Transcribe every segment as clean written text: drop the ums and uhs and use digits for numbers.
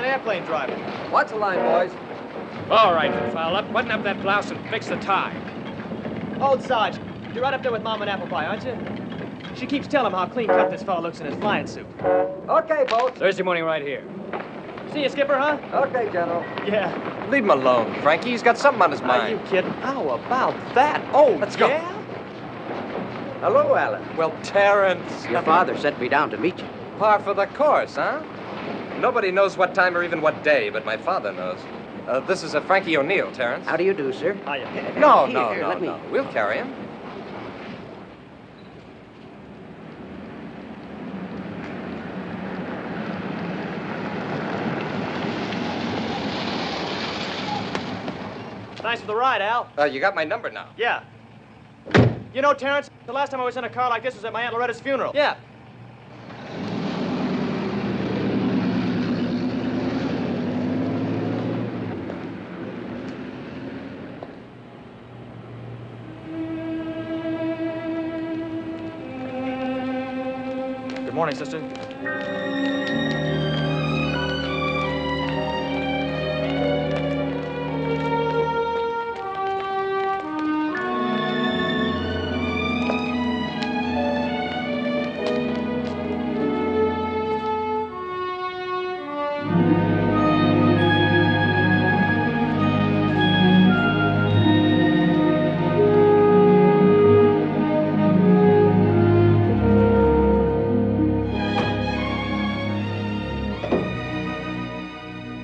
airplane driver. What's the line, boys? All right, you foul up. Button up that blouse and fix the tie. Old Sarge, you're right up there with Mom and Apple Pie, aren't you? She keeps telling him how clean cut this fellow looks in his flying suit. Okay, folks. Thursday morning right here. See you, Skipper, huh? Okay, General. Yeah. Leave him alone, Frankie. He's got something on his Are mind. you kidding? How about that? Oh, Let's go. yeah? Hello, Alan. Well, Terrence. Your father sent me down to meet you. Par for the course, huh? Nobody knows what time or even what day, but my father knows. This is a Frankie O'Neill, Terrence. How do you do, sir? Hiya. No, Here, no, here, no, let me- no. We'll carry him. Thanks for the ride, Al. You got my number now. Yeah. You know, Terrence, the last time I was in a car like this was at my Aunt Loretta's funeral. Yeah. Good morning, sister.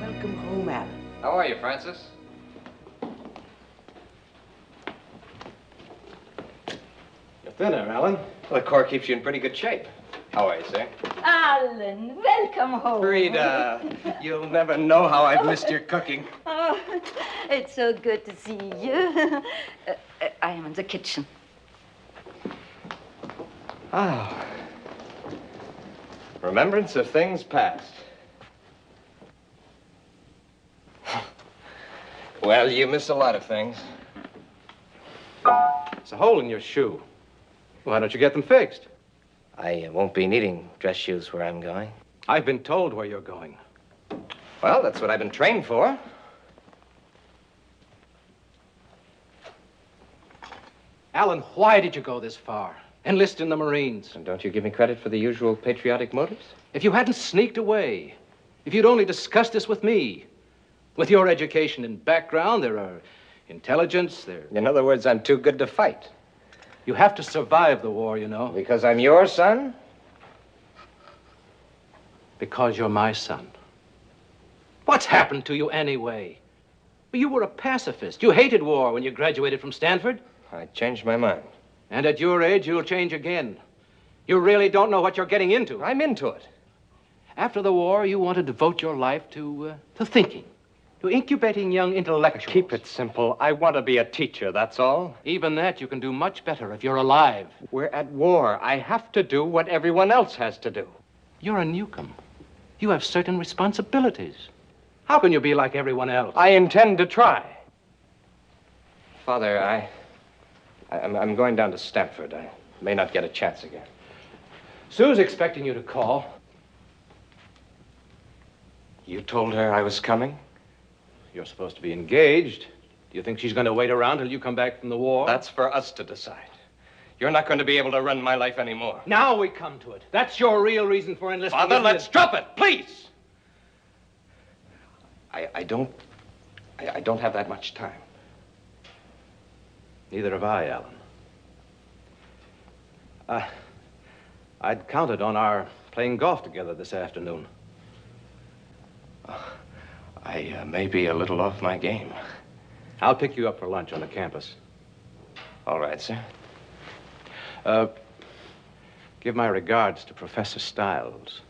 Welcome home, Alan. How are you, Francis? You're thinner, Alan. Well, the Corps keeps you in pretty good shape. How are you, sir? Alan, welcome home. Frida, you'll never know how I've missed your cooking. Oh, it's so good to see you. I am in the kitchen. Oh. Remembrance of things past. Well, you miss a lot of things. There's a hole in your shoe. Why don't you get them fixed? I won't be needing dress shoes where I'm going. I've been told where you're going. Well, that's what I've been trained for. Alan, why did you go this far? Enlist in the Marines. And don't you give me credit for the usual patriotic motives? If you hadn't sneaked away, if you'd only discussed this with me, with your education and background, there are intelligence, there... In other words, I'm too good to fight. You have to survive the war, you know. Because I'm your son? Because you're my son. What's happened to you anyway? You were a pacifist. You hated war when you graduated from Stanford. I changed my mind. And at your age, you'll change again. You really don't know what you're getting into. I'm into it. After the war, you want to devote your life to thinking, to incubating young intellectuals. Keep it simple. I want to be a teacher, that's all. Even that you can do much better if you're alive. We're at war. I have to do what everyone else has to do. You're a newcomer. You have certain responsibilities. How can you be like everyone else? I intend to try. Father, I'm going down to Stanford. I may not get a chance again. Sue's expecting you to call. You told her I was coming? You're supposed to be engaged. Do you think she's going to wait around till you come back from the war? That's for us to decide. You're not going to be able to run my life anymore. Now we come to it. That's your real reason for enlisting. Father, isn't let's it? drop it, please. I don't have that much time. Neither have I, Alan. I'd counted on our playing golf together this afternoon. I may be a little off my game. I'll pick you up for lunch on the campus. All right, sir. Give my regards to Professor Stiles.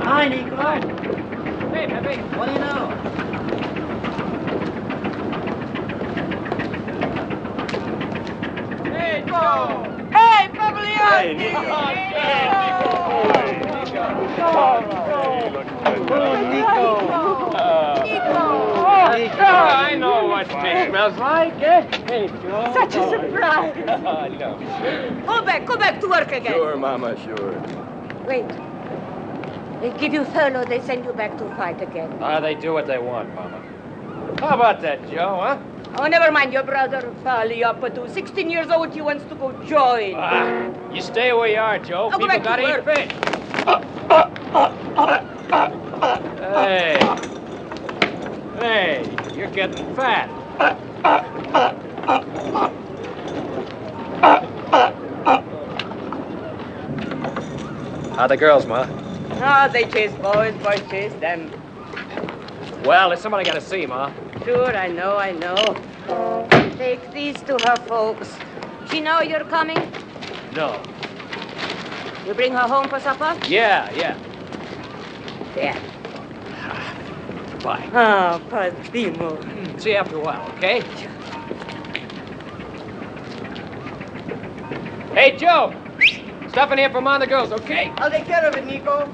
Hi, Nico. Hey, Pepe. What do you know? Hey, Joe. Hey, Beverly Hills! Hey, Nico. I know what fish smells like. Hey, Joe. Such a surprise. No. Go back to work again. Sure, Mama, sure. Wait. They give you furlough, they send you back to fight again. They do what they want, Mama. How about that, Joe, huh? Oh, never mind your brother, Faliapadu. 16 years old, he wants to go join. You stay where you are, Joe. I'll go People back to gotta eat work. fish. Hey, you're getting fat. How the girls, Ma? Ah, they chase boys chase them. Well, there's somebody I gotta see, Ma. Sure, I know. Take these to her folks. She know you're coming? No. You bring her home for supper? Yeah. Yeah. Bye. Ah, Padimo. See you after a while, okay? Hey, Joe! Stuff in here for Mom and the girls, okay? I'll take care of it, Nico.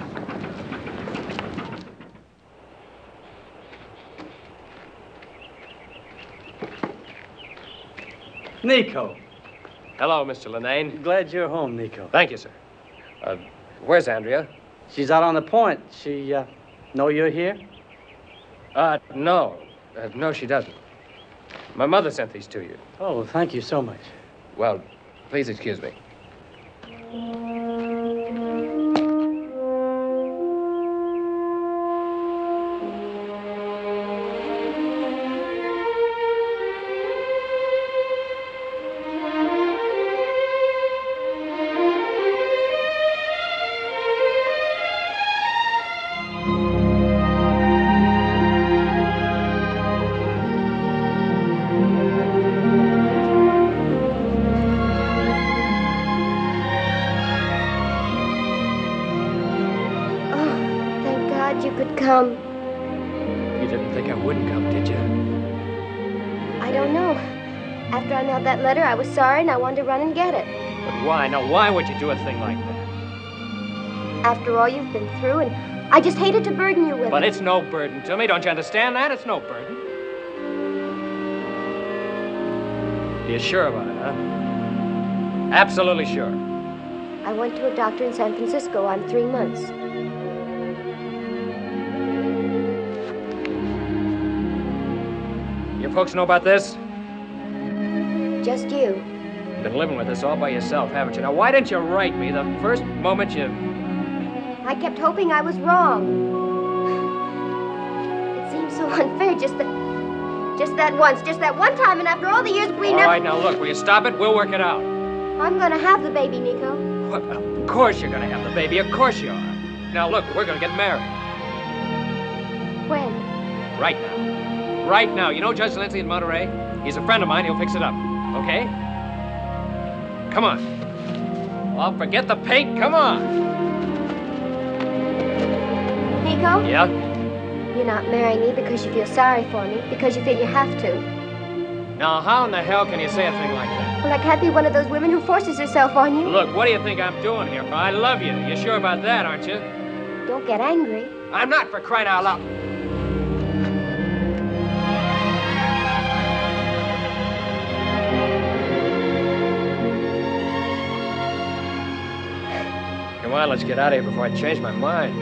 Nico. Hello, Mr. Lange. Glad you're home, Nico. Thank you, sir. Where's Andrea? She's out on the point. She, know you're here? No. No, she doesn't. My mother sent these to you. Oh, thank you so much. Well, please excuse me. Come. You didn't think I wouldn't come, did you? I don't know. After I mailed that letter, I was sorry and I wanted to run and get it. But why? Now, why would you do a thing like that? After all you've been through, and I just hated to burden you with But it. it's no burden to me. Don't you understand that? It's no burden. You're sure about it, huh? Absolutely sure. I went to a doctor in San Francisco. I'm 3 months. Your folks know about this? Just you. You've been living with this all by yourself, haven't you? Now, why didn't you write me the first moment you... I kept hoping I was wrong. It seems so unfair, just that one time, and after all the years we All never... right, now look, will you stop it? We'll work it out. I'm gonna have the baby, Nico. What? Of course you're gonna have the baby. Of course you are. Now look, we're gonna get married. When? Right now. Right now. You know Judge Lindsay in Monterey? He's a friend of mine. He'll fix it up. Okay? Come on. Oh, forget the paint. Come on. Nico? Yeah? You're not marrying me because you feel sorry for me, because you feel you have to. Now, how in the hell can you say a thing like that? Well, I can't be one of those women who forces herself on you. Look, what do you think I'm doing here? I love you. You're sure about that, aren't you? Don't get angry. I'm not, for crying out loud. Come on, let's get out of here before I change my mind.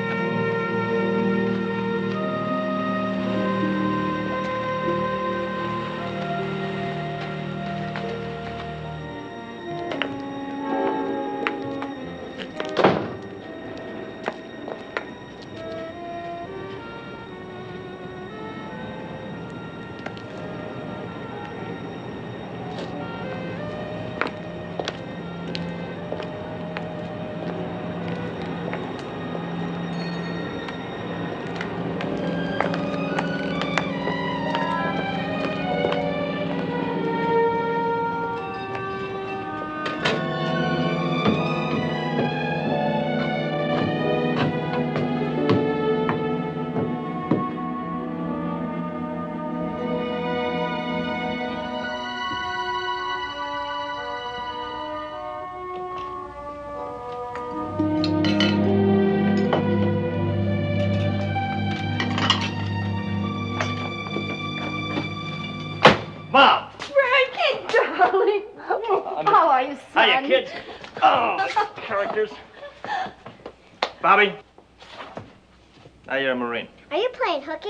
Hiya, kids. Oh, characters. Bobby. Now you're a Marine. Are you playing hooky?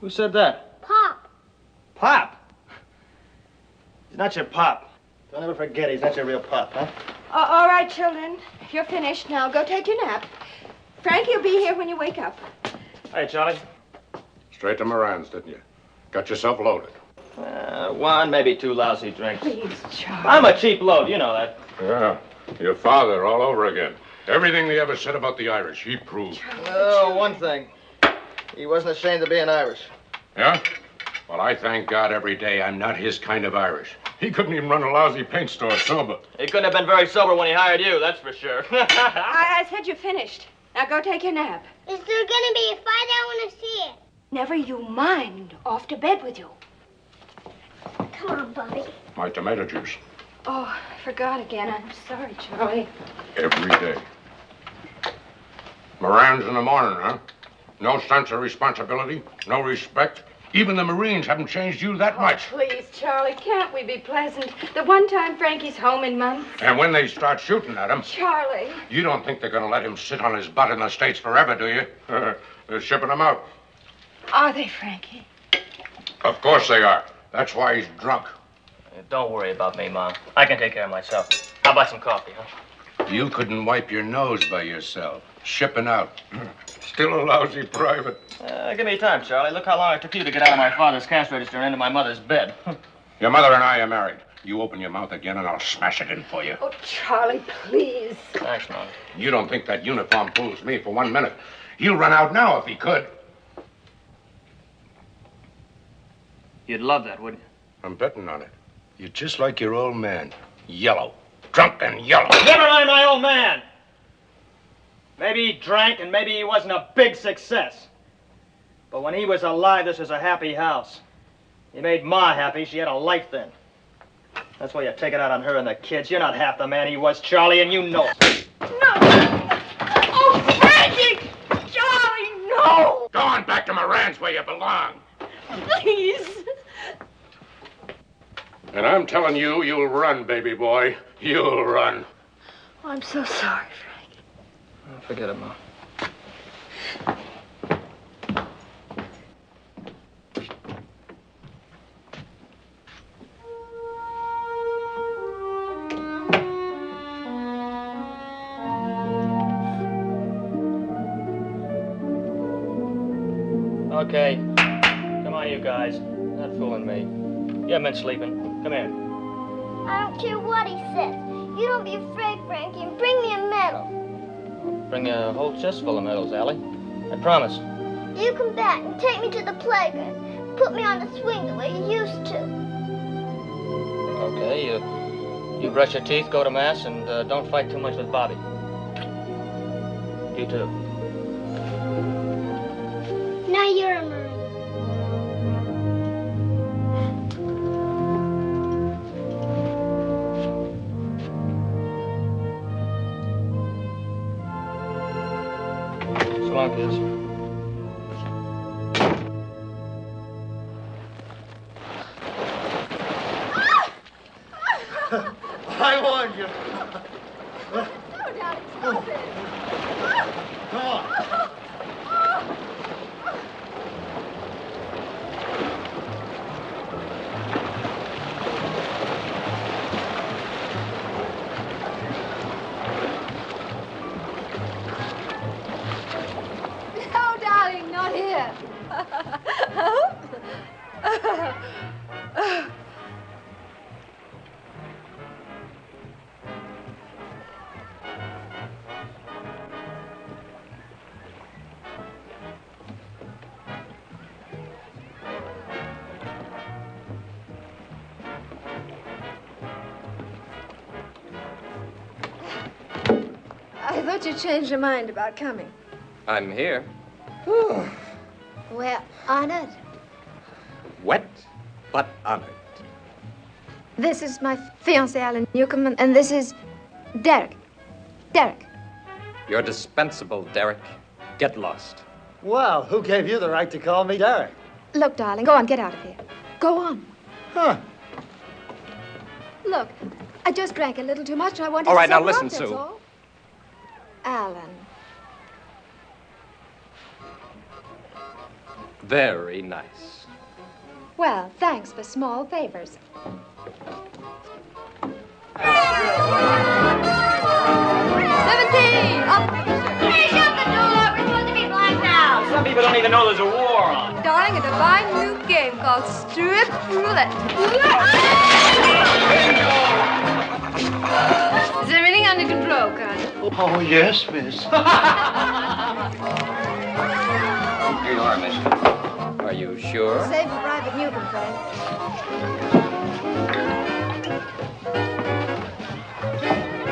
Who said that? Pop. Pop? He's not your pop. Don't ever forget he's not your real pop, huh? All right, children. You're finished now. Go take your nap. Frankie will be here when you wake up. Hey, Charlie. Straight to Moran's, didn't you? Got yourself loaded. One, maybe two lousy drinks. Please, Charlie. I'm a cheap load, you know that. Yeah, your father all over again. Everything he ever said about the Irish, he proved. Oh, one thing. He wasn't ashamed of being Irish. Yeah? Well, I thank God every day I'm not his kind of Irish. He couldn't even run a lousy paint store sober. He couldn't have been very sober when he hired you, that's for sure. I said you're finished. Now go take your nap. Is there gonna be a fight? I want to see it. Never you mind. Off to bed with you. Come on, Bobby. My tomato juice. Oh, I forgot again. I'm sorry, Charlie. Every day. Moran's in the morning, huh? No sense of responsibility, no respect. Even the Marines haven't changed you that much. Please, Charlie, can't we be pleasant? The one time Frankie's home in months. And when they start shooting at him, Charlie. you don't think they're going to let him sit on his butt in the States forever, do you? They're shipping him out. Are they, Frankie? Of course they are. That's why he's drunk. Don't worry about me, Mom. I can take care of myself. How about some coffee, huh? You couldn't wipe your nose by yourself. Shipping out. Still a lousy private. Give me time, Charlie. Look how long it took you to get out of my father's cash register and into my mother's bed. Your mother and I are married. You open your mouth again and I'll smash it in for you. Oh, Charlie, please. Thanks, Mom. You don't think that uniform fools me for 1 minute. He'll run out now if he could. You'd love that, wouldn't you? I'm betting on it. You're just like your old man. Yellow. Drunk and yellow. Never mind my old man. Maybe he drank and maybe he wasn't a big success. But when he was alive, this was a happy house. He made Ma happy. She had a life then. That's why you take it out on her and the kids. You're not half the man he was, Charlie, and you know it. No! Oh, Frankie! Charlie, no! Go on back to Moran's where you belong. Please. And I'm telling you, you'll run, baby boy. You'll run. Oh, I'm so sorry, Frankie. Oh, forget it, Ma. Okay. Come on, you guys. Not fooling me. You haven't been sleeping. Come here. I don't care what he says. You don't be afraid, Frankie, and bring me a medal. Bring a whole chest full of medals, Allie. I promise. You come back and take me to the playground. Put me on the swing the way you used to. Okay, you brush your teeth, go to Mass, and don't fight too much with Bobby. You too. Now you're a Marine. So long, kids. I warned you. Come on. No, darling, not here. I thought you changed your mind about coming. I'm here. We're honored. Wet, but honored. This is my fiancee, Alan Newcomb, and this is Derek. Derek. You're dispensable, Derek. Get lost. Well, who gave you the right to call me Derek? Look, darling, go on, get out of here. Go on. Huh. Look, I just drank a little too much and I wanted All to right, now sober listen, up, that's Sue. all. Alan. Very nice. Well, thanks for small favors. 17! Up! Hey, shut the door! We're supposed to be blacked out! Some people don't even know there's a war on. Darling, a divine new game called Strip Roulette. Is everything under control, Colonel? Oh, yes, miss. Here you are, miss. Are you sure? Save for Private Newcomb, Frank.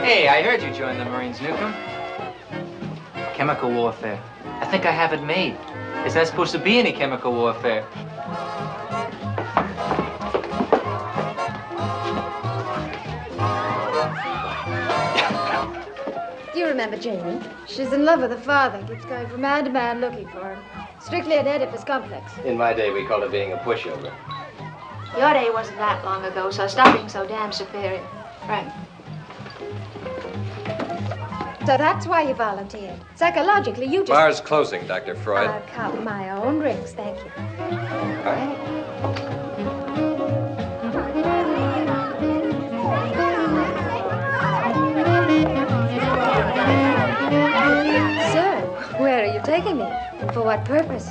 Hey, I heard you joined the Marines, Newcomb. Chemical warfare. I think I have it made. There's not supposed to be any chemical warfare. You remember Jamie? She's in love with her father. Keeps going from man to man looking for him. Strictly an Oedipus complex. In my day, we called it being a pushover. Your day wasn't that long ago, so stop being so damn superior. Frank. So that's why you volunteered. Psychologically, you just... Bar's closing, Dr. Freud. I'll count my own drinks, thank you. So, where are you taking me? And for what purpose?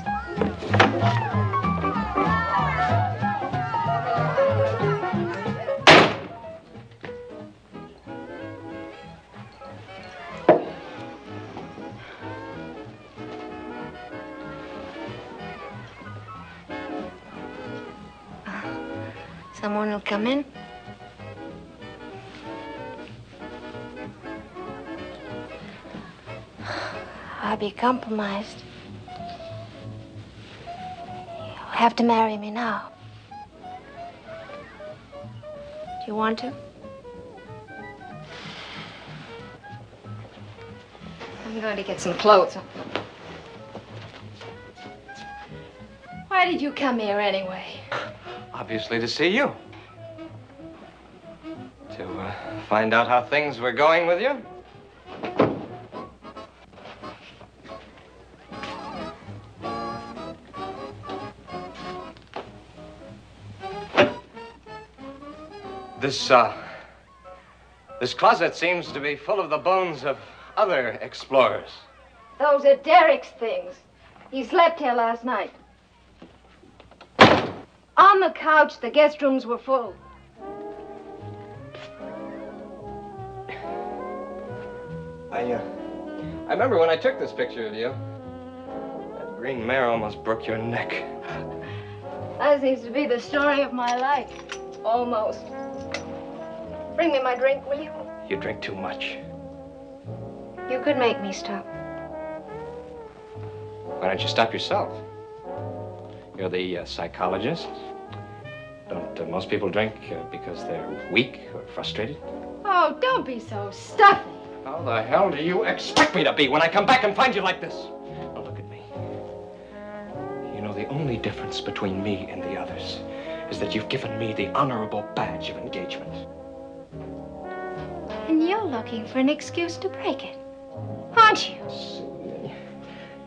Someone will come in. I'll be compromised. You'll have to marry me now. Do you want to? I'm going to get some clothes. Why did you come here anyway? Obviously to see you. To find out how things were going with you. This closet seems to be full of the bones of other explorers. Those are Derek's things. He slept here last night. On the couch, the guest rooms were full. I remember when I took this picture of you. That green mare almost broke your neck. That seems to be the story of my life. Almost. Bring me my drink, will you? You drink too much. You could make me stop. Why don't you stop yourself? You're the psychologist. Don't most people drink because they're weak or frustrated? Oh, don't be so stuffy. How the hell do you expect me to be when I come back and find you like this? Now look at me. You know, the only difference between me and the others is that you've given me the honorable badge of engagement. And you're looking for an excuse to break it, aren't you?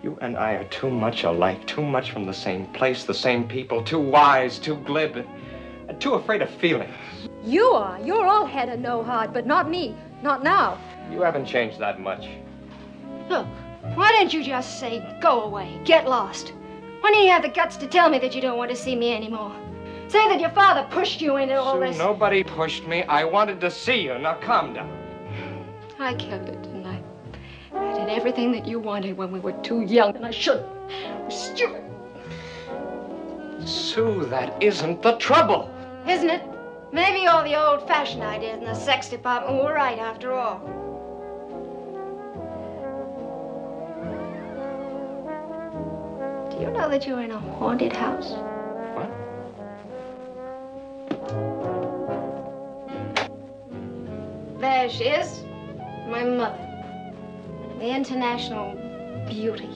You and I are too much alike, too much from the same place, the same people, too wise, too glib, and too afraid of feelings. You are. You're all head and no heart, but not me. Not now. You haven't changed that much. Look, why don't you just say, go away, get lost? Why don't you have the guts to tell me that you don't want to see me anymore? Say that your father pushed you into all this. Nobody pushed me. I wanted to see you. Now calm down. I killed it, didn't I? I did everything that you wanted when we were too young, and I shouldn't. I was stupid. Sue, that isn't the trouble. Isn't it? Maybe all the old-fashioned ideas in the sex department were right after all. Do you know that you're in a haunted house? What? There she is, my mother, the international beauty.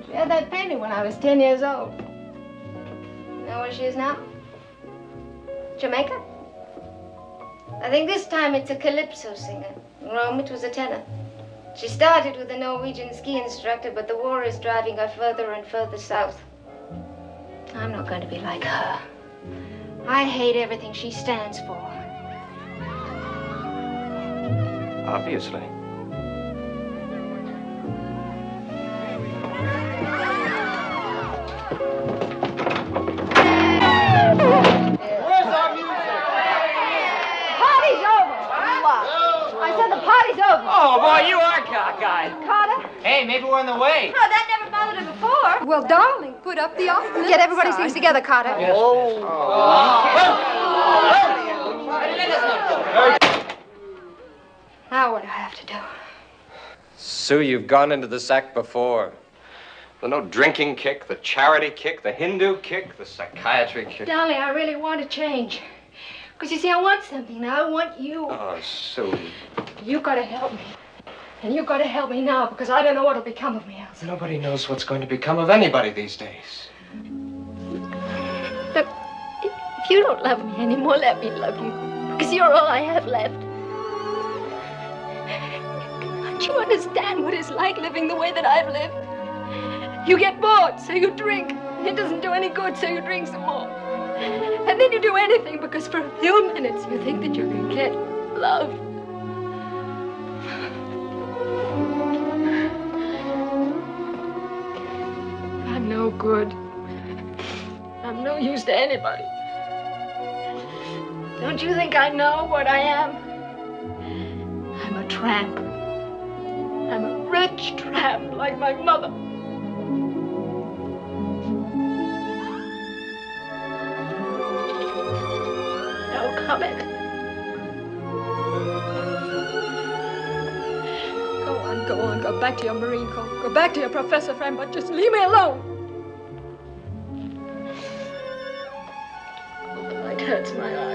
She had that painting when I was 10 years old. You know where she is now? Jamaica? I think this time it's a calypso singer. In Rome, it was a tenor. She started with a Norwegian ski instructor, but the war is driving her further and further south. I'm not going to be like her. I hate everything she stands for. Obviously. Where's our music? Party's over. I said the party's over. Oh, boy, you are cockeyed. Carter? Hey, maybe we're on the way. Oh, that never bothered him before. Well, darling, put up the office. Get everybody's things together, Carter. Now what do I have to do? Sue, you've gone into the sack before. The no drinking kick, the charity kick, the Hindu kick, the psychiatry kick. Darling, I really want to change. Because you see, I want something now. I want you. Oh, Sue. You gotta help me. And you gotta help me now, because I don't know what'll become of me else. Nobody knows what's going to become of anybody these days. Look, if you don't love me anymore, let me love you. Because you're all I have left. Can't you understand what it's like living the way that I've lived? You get bored, so you drink. It doesn't do any good, so you drink some more. And then you do anything because for a few minutes you think that you can get love. I'm no good. I'm no use to anybody. Don't you think I know what I am? I'm a tramp. I'm a rich tramp like my mother. No comment. Go on, go back to your Marine Corps. Go back to your professor friend, but just leave me alone. Oh, the light hurts my eyes.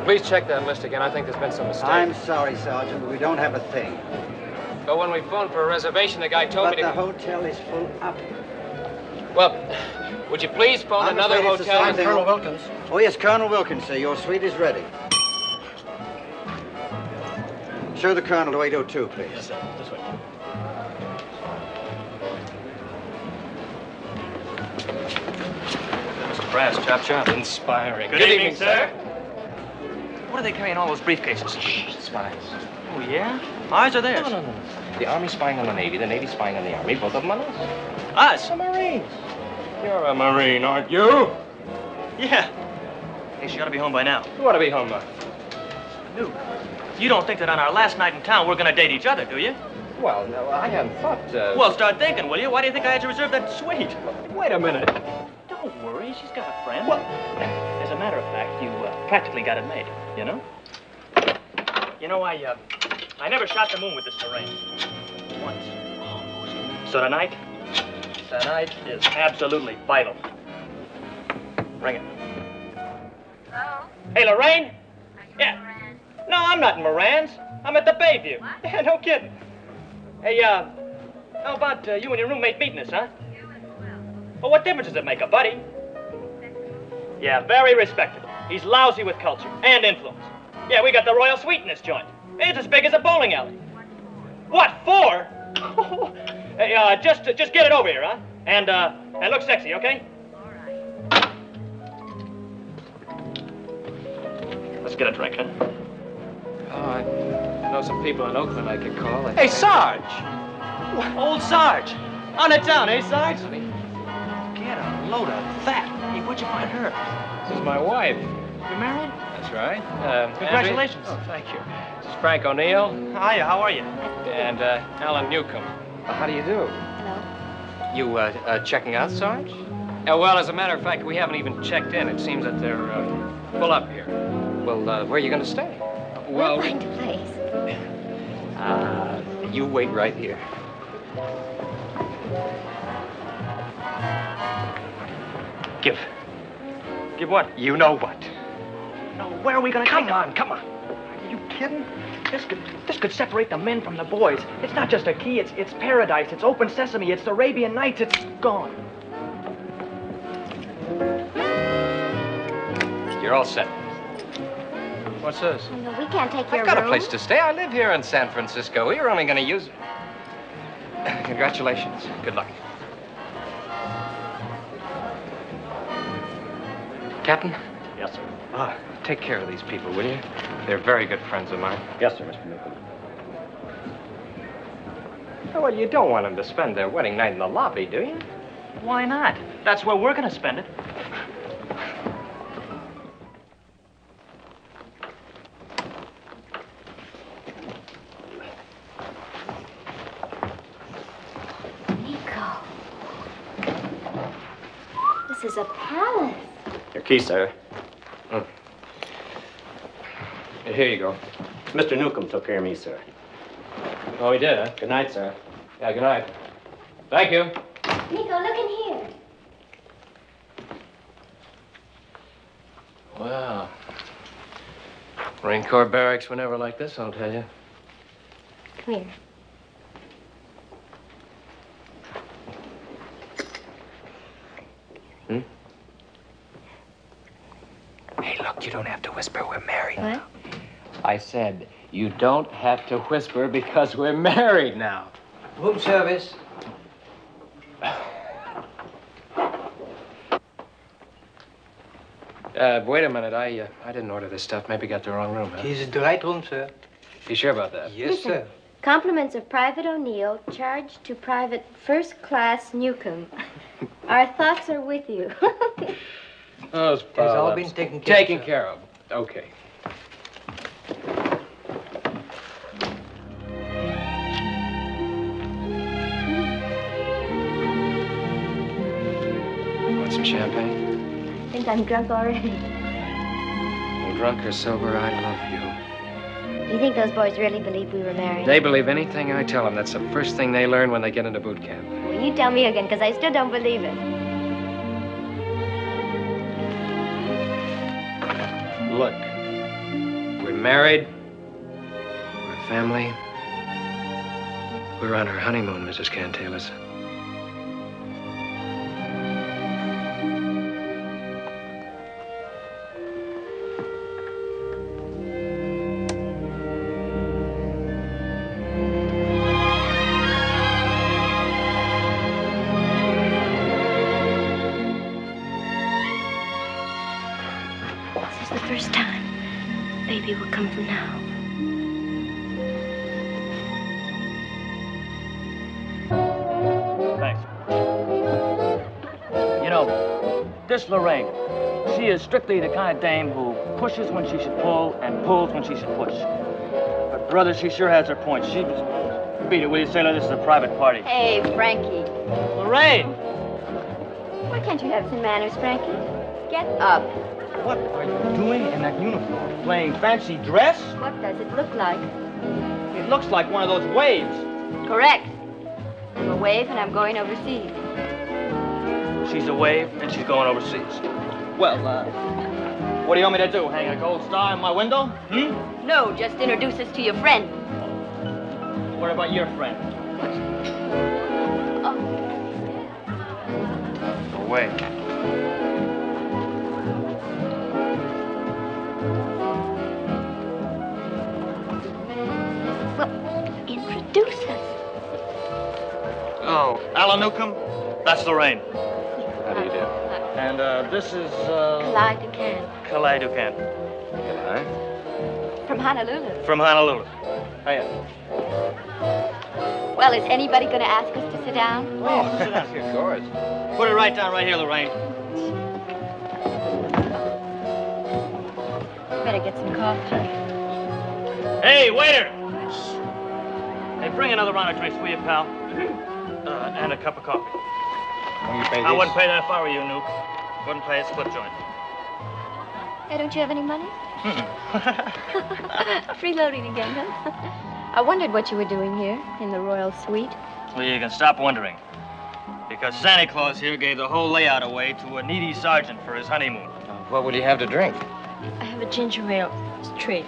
Please check that list again. I think there's been some mistake. I'm sorry, Sergeant, but we don't have a thing. But when we phoned for a reservation, the guy told me to... But the hotel is full up. Well, would you please phone another hotel? I'm Colonel Wilkins. Oh, yes, Colonel Wilkins, sir. Your suite is ready. Show the Colonel to 802, please. Yes, sir. This way. Mr. Brass, chop chop. Inspiring. Good evening, sir. What are they carrying all those briefcases? Shh, spies. Oh, yeah? Ours or theirs? No. The Army's spying on the Navy, the Navy's spying on the Army, both of them on us. Us? The Marines. You're a Marine, aren't you? Yeah. Hey, she ought to be home by now. You ought to be home now. Luke, you don't think that on our last night in town we're going to date each other, do you? Well, no, I hadn't thought... Well, start thinking, will you? Why do you think I had to reserve that suite? Wait a minute. Don't worry, she's got a friend. Well, as a matter of fact, you practically got it made, you know? You know, I never shot the moon with this Lorraine. Once. So tonight is absolutely vital. Ring it. Hello? Hey, Lorraine? Yeah. No, I'm not in Moran's. I'm at the Bayview. What? Yeah, no kidding. Hey, how about you and your roommate meeting us, huh? Well, what difference does it make, a buddy? Yeah, very respectable. He's lousy with culture and influence. Yeah, we got the royal suite in this joint. It's as big as a bowling alley. What for? Hey, just get it over here, huh? And look sexy, okay? All right. Let's get a drink, huh? Oh, I know some people in Oakland I could call. Hey, Sarge! Old Sarge! On the town, eh, Sarge? Get a load of that. Hey, where'd you find her? This is my wife. You married? That's right. Congratulations. Andrea? Oh, thank you. This is Frank O'Neill. Hiya, how are you? And Alan Newcomb. How do you do? Hello. You checking out, Sarge? Well, as a matter of fact, we haven't even checked in. It seems that they're full up here. Well, where are you going to stay? We'll find a place. You wait right here. Give. Give what? You know what. No, where are we gonna Come take on, come on. Are you kidding? This could separate the men from the boys. It's not just a key, it's paradise, it's open sesame, it's the Arabian Nights, it's gone. You're all set. What's this? No, we can't take your I've got room. a place to stay. I live here in San Francisco. We were only going to use it. Congratulations. Good luck. Captain? Yes, sir. Take care of these people, will you? They're very good friends of mine. Yes, sir, Mr. Newcomb. Well, you don't want them to spend their wedding night in the lobby, do you? Why not? That's where we're gonna spend it. Nico. This is a palace. Your key, sir. Here you go. Mr. Newcomb took care of me, sir. Oh, he did, huh? Good night, sir. Yeah, good night. Thank you. Nico, look in here. Wow. Marine Corps barracks were never like this, I'll tell you. Come here. Hey, look, you don't have to whisper. We're married. What? I said, you don't have to whisper because we're married now. Room service. Wait a minute. I didn't order this stuff. Maybe got the wrong room, huh? He's in the right room, sir. You sure about that? Yes, sir. Compliments of Private O'Neill, charged to Private First Class Newcomb. Our thoughts are with you. Those It's all polyps. been taken care of. Taken care of. Okay. Want some champagne? I think I'm drunk already. Well, drunk or sober, I love you. You think those boys really believe we were married? They believe anything I tell them. That's the first thing they learn when they get into boot camp. Well, you tell me again, because I still don't believe it. Look, we're married. We're a family. We're on our honeymoon, Mrs. Cantalis. This is the first time baby will come from now. Thanks. You know, this Lorraine, she is strictly the kind of dame who pushes when she should pull and pulls when she should push. But brother, she sure has her points. She was... Beat it, will you, sailor? This is a private party. Hey, Frankie. Lorraine! Why can't you have some manners, Frankie? Get up. What are you doing in that uniform? Playing fancy dress? What does it look like? It looks like one of those waves. Correct. I'm a wave and I'm going overseas. She's a wave and she's going overseas. Well, what do you want me to do? Hang a gold star in my window? Hmm? No, just introduce us to your friend. What about your friend? Away. Introduce us. Oh, Alan Newcomb? That's Lorraine. How do you do? And this is, Kalai Dukan. Kalai Dukan. Kalai? From Honolulu. From Honolulu. Hiya. Well, is anybody going to ask us to sit down? Oh, sit down here. Of course. Put it right down right here, Lorraine. Better get some coffee. Hey, waiter! Hey, bring another round of drinks, will you, pal? And a cup of coffee. I wouldn't pay that if I were you, Nuke. Wouldn't pay a split joint. Hey, don't you have any money? Freeloading again, huh? I wondered what you were doing here in the royal suite. Well, you can stop wondering. Because Santa Claus here gave the whole layout away to a needy sergeant for his honeymoon. What would you have to drink? I have a ginger ale straight.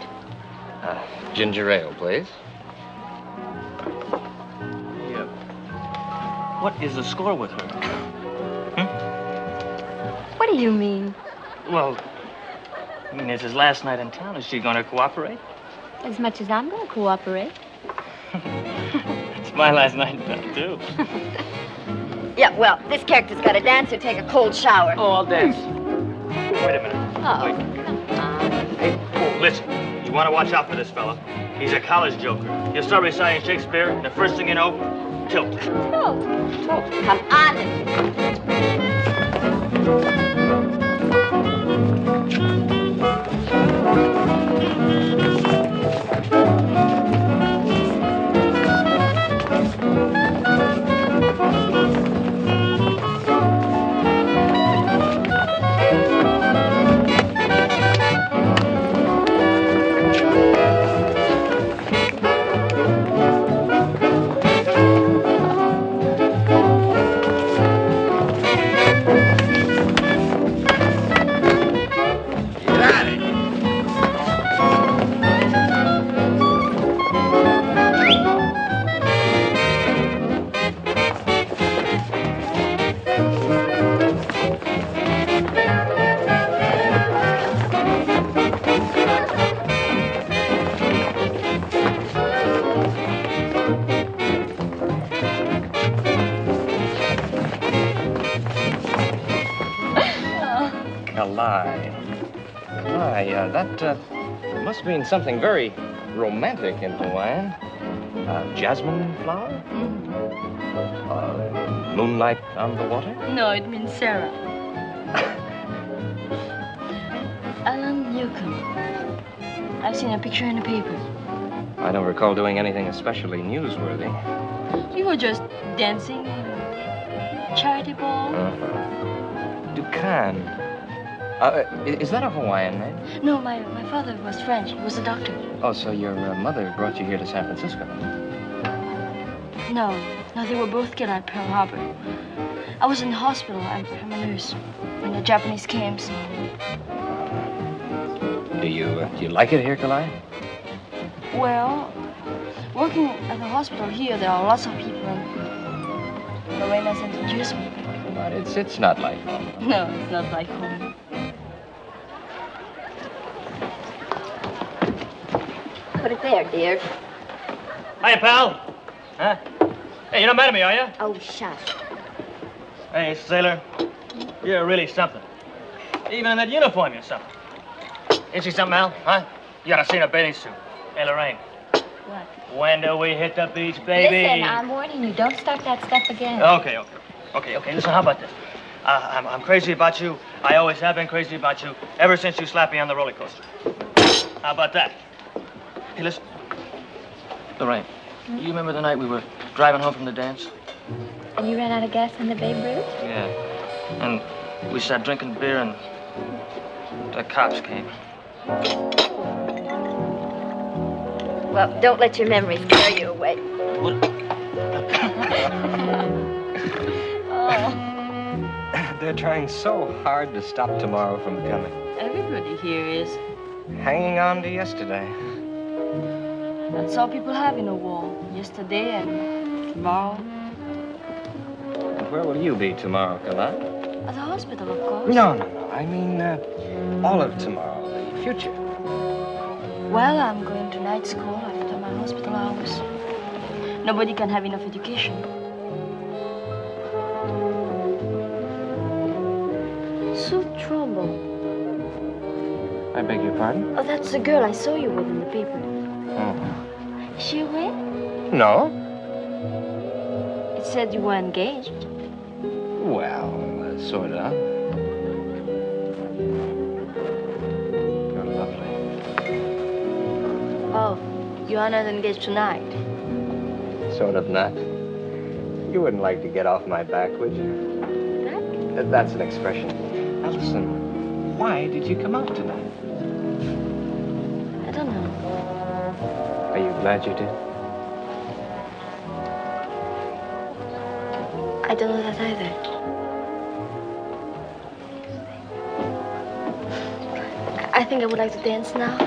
Ginger ale, please. Yeah. What is the score with her? What do you mean? Well, I mean, it's his last night in town. Is she going to cooperate? As much as I'm going to cooperate. It's my last night in town, too. Yeah, well, this character's got to dance or take a cold shower. Oh, I'll dance. Wait a minute. Oh, Wait. Hey, listen. You want to watch out for this fella. He's a college joker. He'll start reciting Shakespeare, and the first thing you know, tilt. Tilt. Come on. Kalai, that must mean something very romantic in Hawaiian. Jasmine flower? Moonlight on the water? No, it means Sarah. Alan Newcomb. I've seen a picture in the paper. I don't recall doing anything especially newsworthy. You were just dancing, charity ball. Dukan. Is that a Hawaiian name? No, my father was French. He was a doctor. Oh, so your mother brought you here to San Francisco? No, they were both killed at Pearl Harbor. I was in the hospital. I'm a nurse when the Japanese came, so... Do you like it here, Kalai? Well, working at the hospital here, there are lots of people, and Lorraine has introduced me. But it's not like home. No, it's not like home. Put it there, dear. Hiya, pal. Huh? Hey, you're not mad at me, are you? Oh, shush. Hey, sailor, you're really something. Even in that uniform, you're something. You see something, Al? Huh? You gotta see in a bathing suit. Hey, Lorraine. What? When do we hit the beach, baby? Listen, I'm warning you. Don't start that stuff again. Okay. Listen, how about this? I'm crazy about you. I always have been crazy about you ever since you slapped me on the roller coaster. How about that? Hey, listen. Lorraine, you remember the night we were driving home from the dance? And you ran out of gas on the Babe Ruth? Yeah. And we sat drinking beer and the cops came. Well, don't let your memories carry you away. Oh. They're trying so hard to stop tomorrow from coming. Everybody here is. Hanging on to yesterday. That's all people have in a war. Yesterday and tomorrow. And where will you be tomorrow, Kalai? At the hospital, of course. No. I mean, all of tomorrow, the future. Well, I'm going to night school after my hospital hours. Nobody can have enough education. So trouble. I beg your pardon? Oh, that's the girl I saw you with in the paper. Oh. Is she away? No. It said you were engaged. Well, sort of. You're lovely. You are not engaged tonight. Sort of not. You wouldn't like to get off my back, would you? That's an expression. Now listen, why did you come out tonight? I don't know. Are you glad you did? I don't know that either. I think I would like to dance now.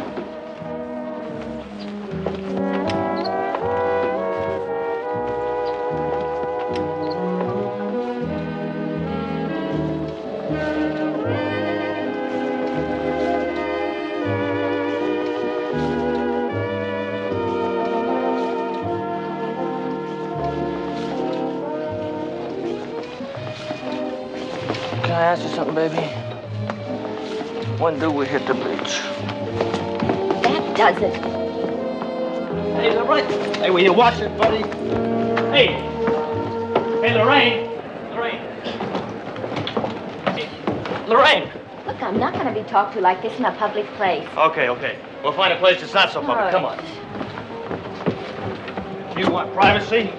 Can I ask you something, baby? When do we hit the beach? That does it. Hey, Lorraine. Hey, will you watch it, buddy? Hey. Hey, Lorraine. Lorraine. Hey, Lorraine. Look, I'm not going to be talked to like this in a public place. Okay, okay. We'll find a place that's not so public. All right. Come on. You want privacy?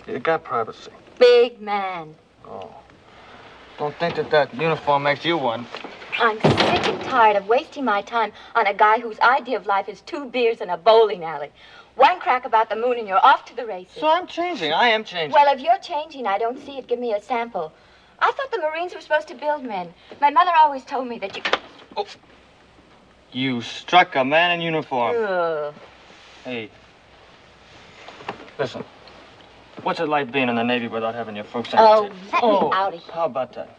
You got privacy. Big man. Oh. Don't think that uniform makes you one. I'm sick and tired of wasting my time on a guy whose idea of life is 2 beers and a bowling alley. One crack about the moon and you're off to the races. So I'm changing. I am changing. Well, if you're changing, I don't see it. Give me a sample. I thought the Marines were supposed to build men. My mother always told me that you... Oh. You struck a man in uniform. Ugh. Hey. Listen. What's it like being in the Navy without having your folks Oh, let me out of here. How about that?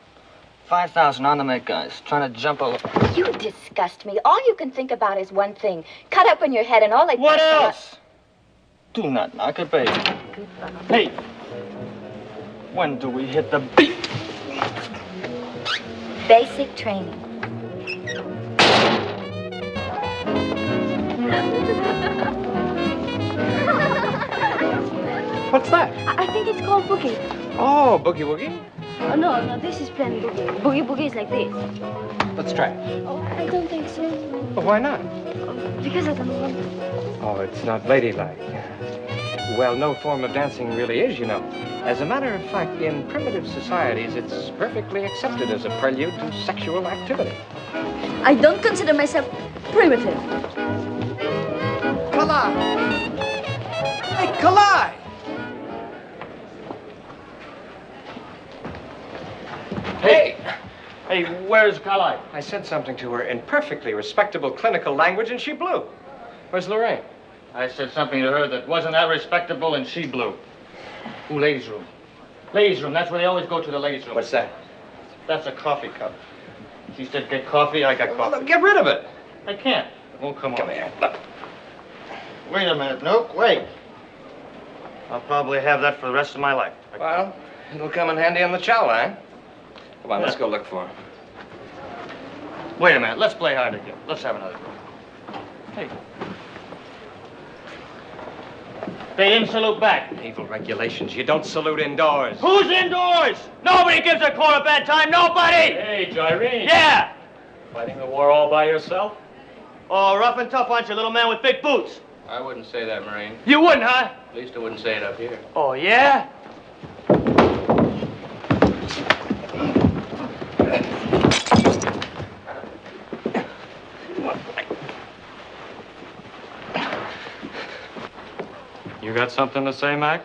5,000 on the make guys trying to jump over. You disgust me. All you can think about is one thing. Cut up in your head and all they... What else? Do not knock it, baby. Hey. When do we hit the beat? Basic training. What's that? I think it's called boogie. Oh, boogie woogie? Oh, no, this is plain boogie. Boogie is like this. Let's try it. Oh, I don't think so. Well, why not? Because I don't want to. Oh, it's not ladylike. Well, no form of dancing really is, you know. As a matter of fact, in primitive societies, it's perfectly accepted as a prelude to sexual activity. I don't consider myself primitive. Kalai! Hey, Kalai! Hey! Hey, where's Kalai? I said something to her in perfectly respectable clinical language, and she blew. Where's Lorraine? I said something to her that wasn't that respectable, and she blew. Ooh, ladies' room. Ladies' room, that's where they always go to, the ladies' room. What's that? That's a coffee cup. She said get coffee, I got coffee. Well, get rid of it. I can't. It won't come on. Come here. Look. Wait a minute. Nope, wait. I'll probably have that for the rest of my life. Well, it'll come in handy on the chow line. Come on, let's go look for him. Wait a minute. Let's play hard to get. Let's have another go. Hey. They didn't salute back. Naval regulations. You don't salute indoors. Who's indoors? Nobody gives a corps a bad time. Nobody! Hey, Irene. Yeah! Fighting the war all by yourself? Oh, rough and tough, aren't you, little man with big boots? I wouldn't say that, Marine. You wouldn't, huh? At least I wouldn't say it up here. Oh, yeah? You got something to say, Mac?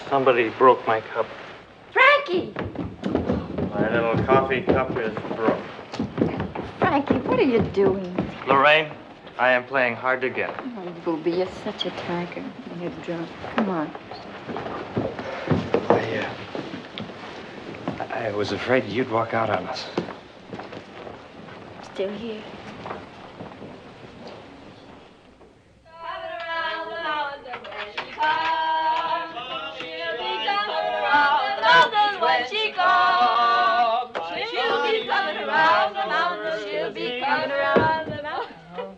Somebody broke my cup. Frankie! My little coffee cup is broke. Frankie, what are you doing? Lorraine, I am playing hard to get. Oh, Booby, you're such a tiger. You're drunk. Come on. I was afraid you'd walk out on us. Still here. When she comes, she'll be coming around the mountain. She'll be coming around the mountain.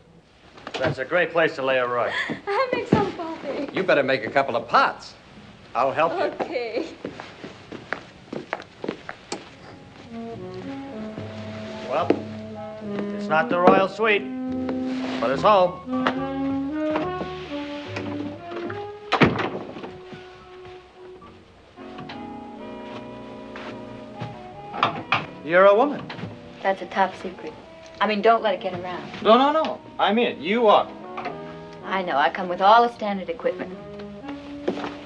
That's a great place to lay a rug. I'll make some coffee. You better make a couple of pots. I'll help you. Okay. Well, it's not the royal suite, but it's home. You're a woman. That's a top secret. I mean, don't let it get around. No. I mean it. You are. I know. I come with all the standard equipment.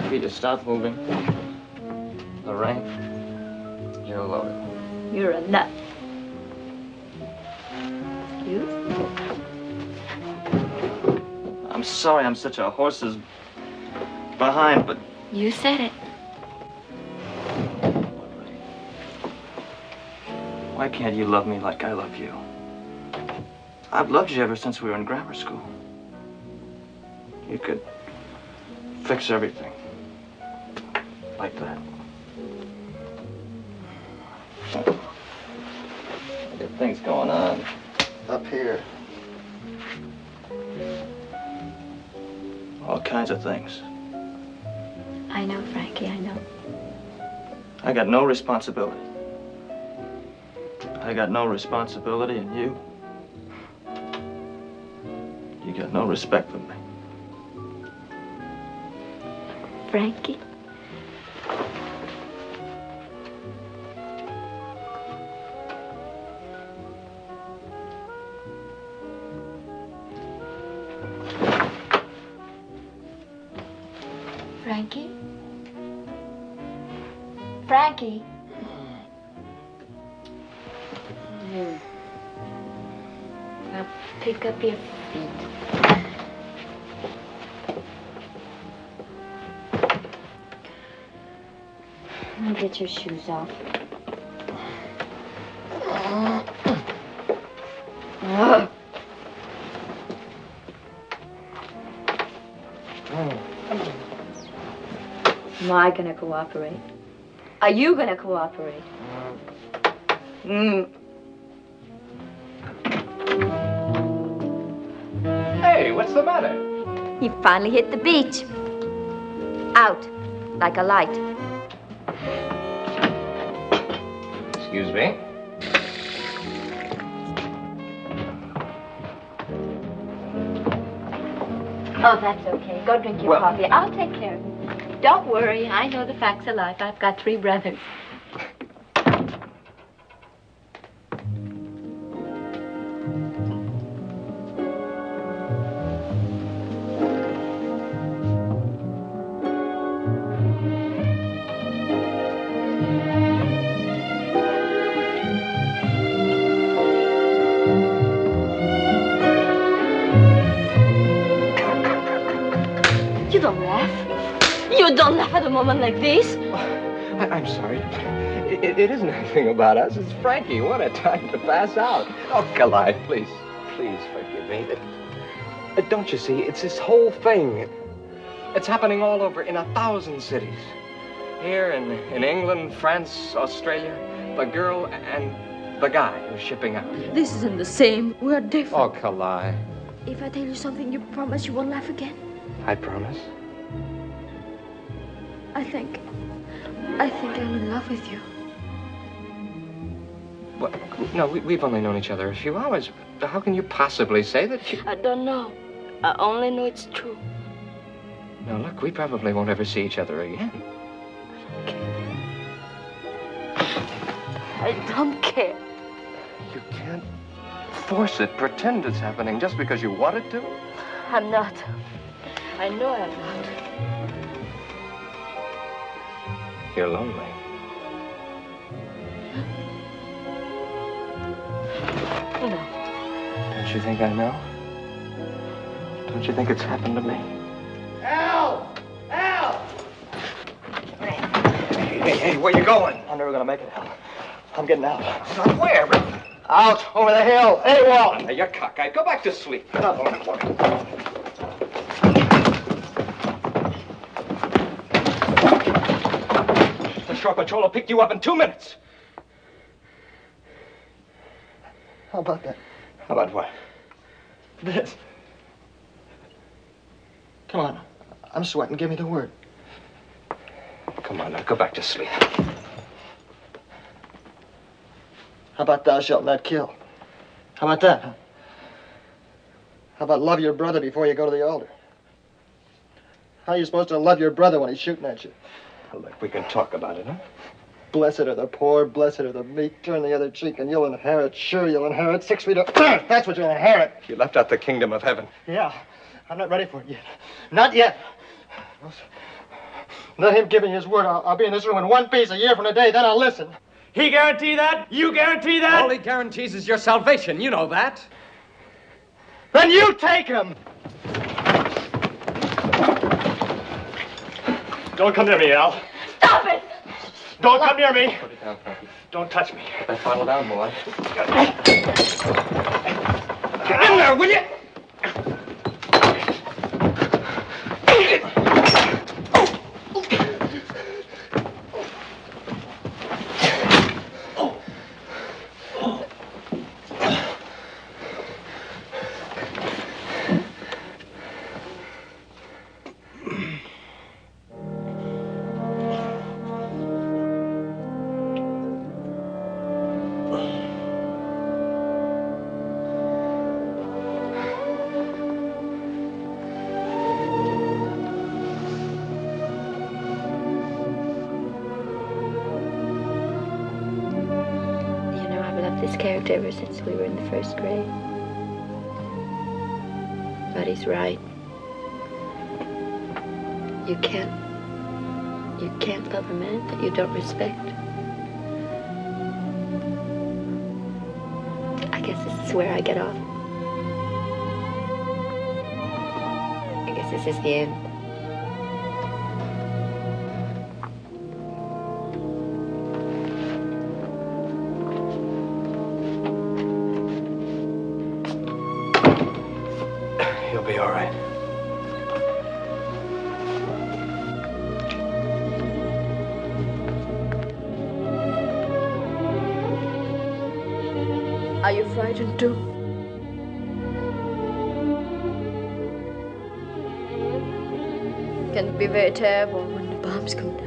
Peter, stop moving. Lorraine, you're loaded. You're a nut. You? I'm sorry I'm such a horse's behind, but... You said it. Why can't you love me like I love you? I've loved you ever since we were in grammar school. You could fix everything. Like that. Good things going on. Up here. All kinds of things. I know, Frankie, I know. I got no responsibility. I got no responsibility, and you got no respect for me. Frankie? Frankie? Frankie? Now pick up your feet. Now get your shoes off. Am I gonna cooperate? Are you gonna cooperate? Hey, what's the matter? He finally hit the beach. Out, like a light. Excuse me. Oh, that's okay. Go drink your coffee. I'll take care of it. Don't worry. I know the facts of life. I've got 3 brothers. You don't laugh. You don't laugh at a moment like this. I'm sorry. It isn't anything about us. It's Frankie. What a time to pass out. Oh, Kalai, please. Please forgive me. Don't you see? It's this whole thing. It's happening all over in 1,000 cities. Here in England, France, Australia, the girl and the guy who's shipping out. This isn't the same. We're different. Oh, Kalai. If I tell you something, you promise you won't laugh again? I promise. I think I'm in love with you. What? No, we've only known each other a few hours. How can you possibly say that you... I don't know. I only know it's true. Now, look, we probably won't ever see each other again. I don't care. You can't force it, pretend it's happening just because you want it to. I'm not. I know I'm not. You're lonely. No. Don't you think I know? Don't you think it's happened to me? Al! Al! Hey, where you going? I'm never gonna make it, Al. I'm getting out. From where? Out over the hill. Hey, Walt. Now, you're cockeyed. Go back to sleep. The shore patrol will pick you up in 2 minutes. How about that? How about what? This. Come on. I'm sweating. Give me the word. Come on, now, go back to sleep. How about thou shalt not kill? How about that, huh? How about love your brother before you go to the altar? How are you supposed to love your brother when he's shooting at you? Well, look, we can talk about it, huh? Blessed are the poor, blessed are the meek. Turn the other cheek and you'll inherit. Sure, you'll inherit 6 feet of earth. That's what you'll inherit. You left out the kingdom of heaven. Yeah, I'm not ready for it yet. Not yet. Let him give me his word. I'll be in this room in one piece a year from today. Then I'll listen. He guarantee that? You guarantee that? All he guarantees is your salvation. You know that. Then you take him. Don't come near me, Al. Stop it! Don't come near me. Put it down, Frankie. Don't touch me. Put that bottle down, boy. Get in there, will you? Ever since we were in the 1st grade. But he's right. You can't love a man that you don't respect. I guess this is where I get off. I guess this is the end. You'll be all right. Are you frightened too? Can it be very terrible when the bombs come down?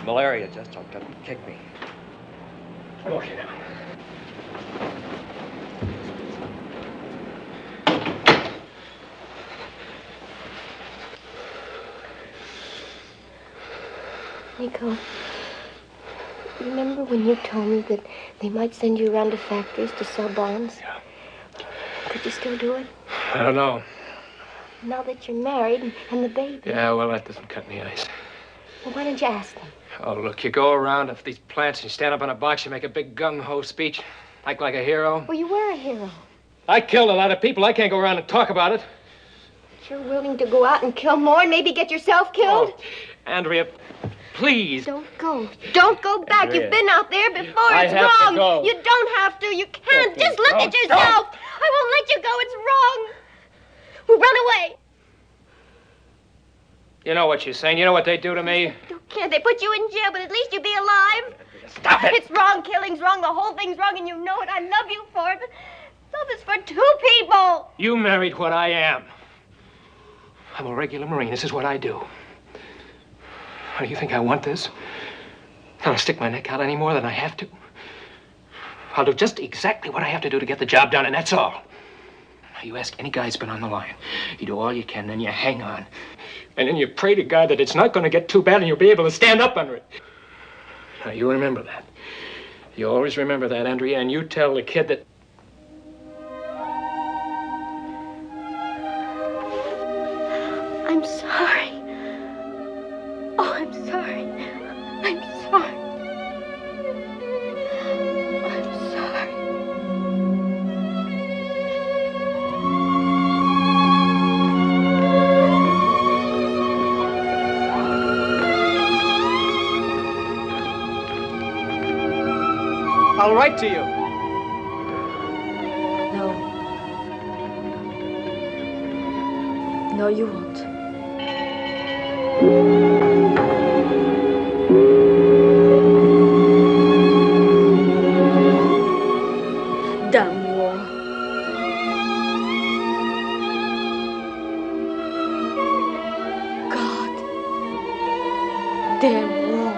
Malaria just jumped up and kicked me. Okay, now. Nico, remember when you told me that they might send you around to factories to sell bombs? Yeah. Could you still do it? I don't know. Now that you're married and the baby. Yeah, well, that doesn't cut any ice. Well, why don't you ask them? Oh, look, you go around to these plants and you stand up on a box, you make a big gung-ho speech, act like a hero. Well, you were a hero. I killed a lot of people. I can't go around and talk about it. You're willing to go out and kill more and maybe get yourself killed? Oh, Andrea, please. Don't go. Don't go back. Andrea, You've been out there before. I It's have wrong. to go. You don't have to. You can't. Okay, Just look don't, at yourself. I won't let you go. It's wrong. We'll run away. You know what you're saying. You know what they do to me. Can't they put you in jail, but at least you'll be alive? Stop it. It's wrong. Killing's wrong. The whole thing's wrong, and you know it. I love you for it, but love is for two people. You married what I am. I'm a regular Marine. This is what I do. How do you think I want this? I don't stick my neck out any more than I have to. I'll do just exactly what I have to do to get the job done, and that's all. You ask any guy who's been on the line. You do all you can, then you hang on. And then you pray to God that it's not going to get too bad and you'll be able to stand up under it. Now, you remember that. You always remember that, Andrea, and you tell the kid that... I'm sorry. Oh, I'm sorry. I'm sorry. I'm sorry. I'll write to you. No. No, you won't. Damn war. God. Damn war.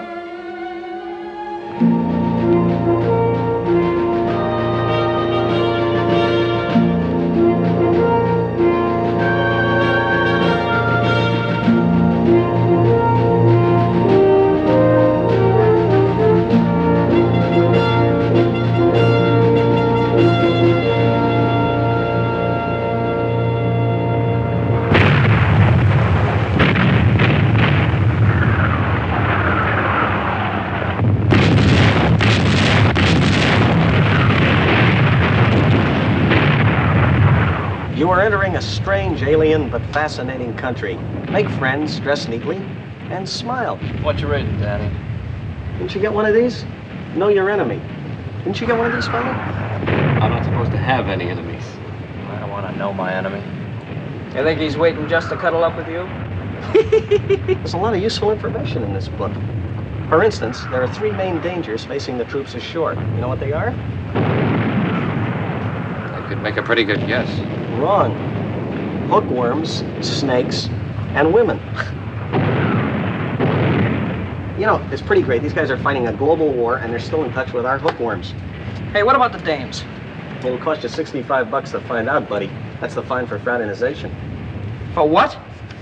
You are entering a strange, alien, but fascinating country. Make friends, dress neatly, and smile. What you reading, Daddy? Didn't you get one of these? Know your enemy. Didn't you get one of these, fella? I'm not supposed to have any enemies. I don't want to know my enemy. You think he's waiting just to cuddle up with you? There's a lot of useful information in this book. For instance, there are 3 main dangers facing the troops ashore. You know what they are? I could make a pretty good guess. Wrong. Hookworms, snakes, and women. You know, it's pretty great. These guys are fighting a global war, and they're still in touch with our hookworms. Hey, what about the dames? It'll cost you $65 to find out, buddy. That's the fine for fraternization. For what?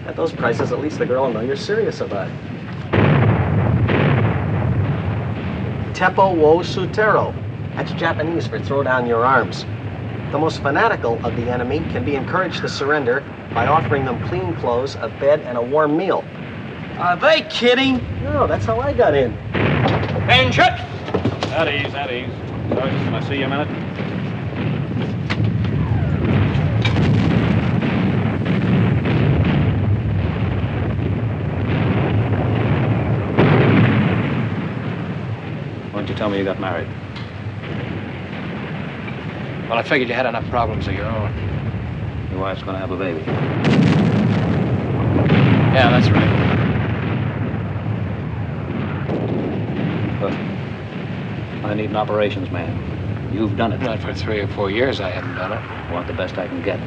At those prices, at least the girl will know you're serious about it. Teppo wo sutero. That's Japanese for throw down your arms. The most fanatical of the enemy can be encouraged to surrender by offering them clean clothes, a bed, and a warm meal. Are they kidding? No, that's how I got in. Attention! At ease, at ease. Sergeant, can I see you a minute? Why don't you tell me you got married? Well, I figured you had enough problems of your own. Your wife's gonna have a baby. Yeah, that's right. Look, I need an operations man. You've done it. Not for 3 or 4 years I haven't done it. I want the best I can get.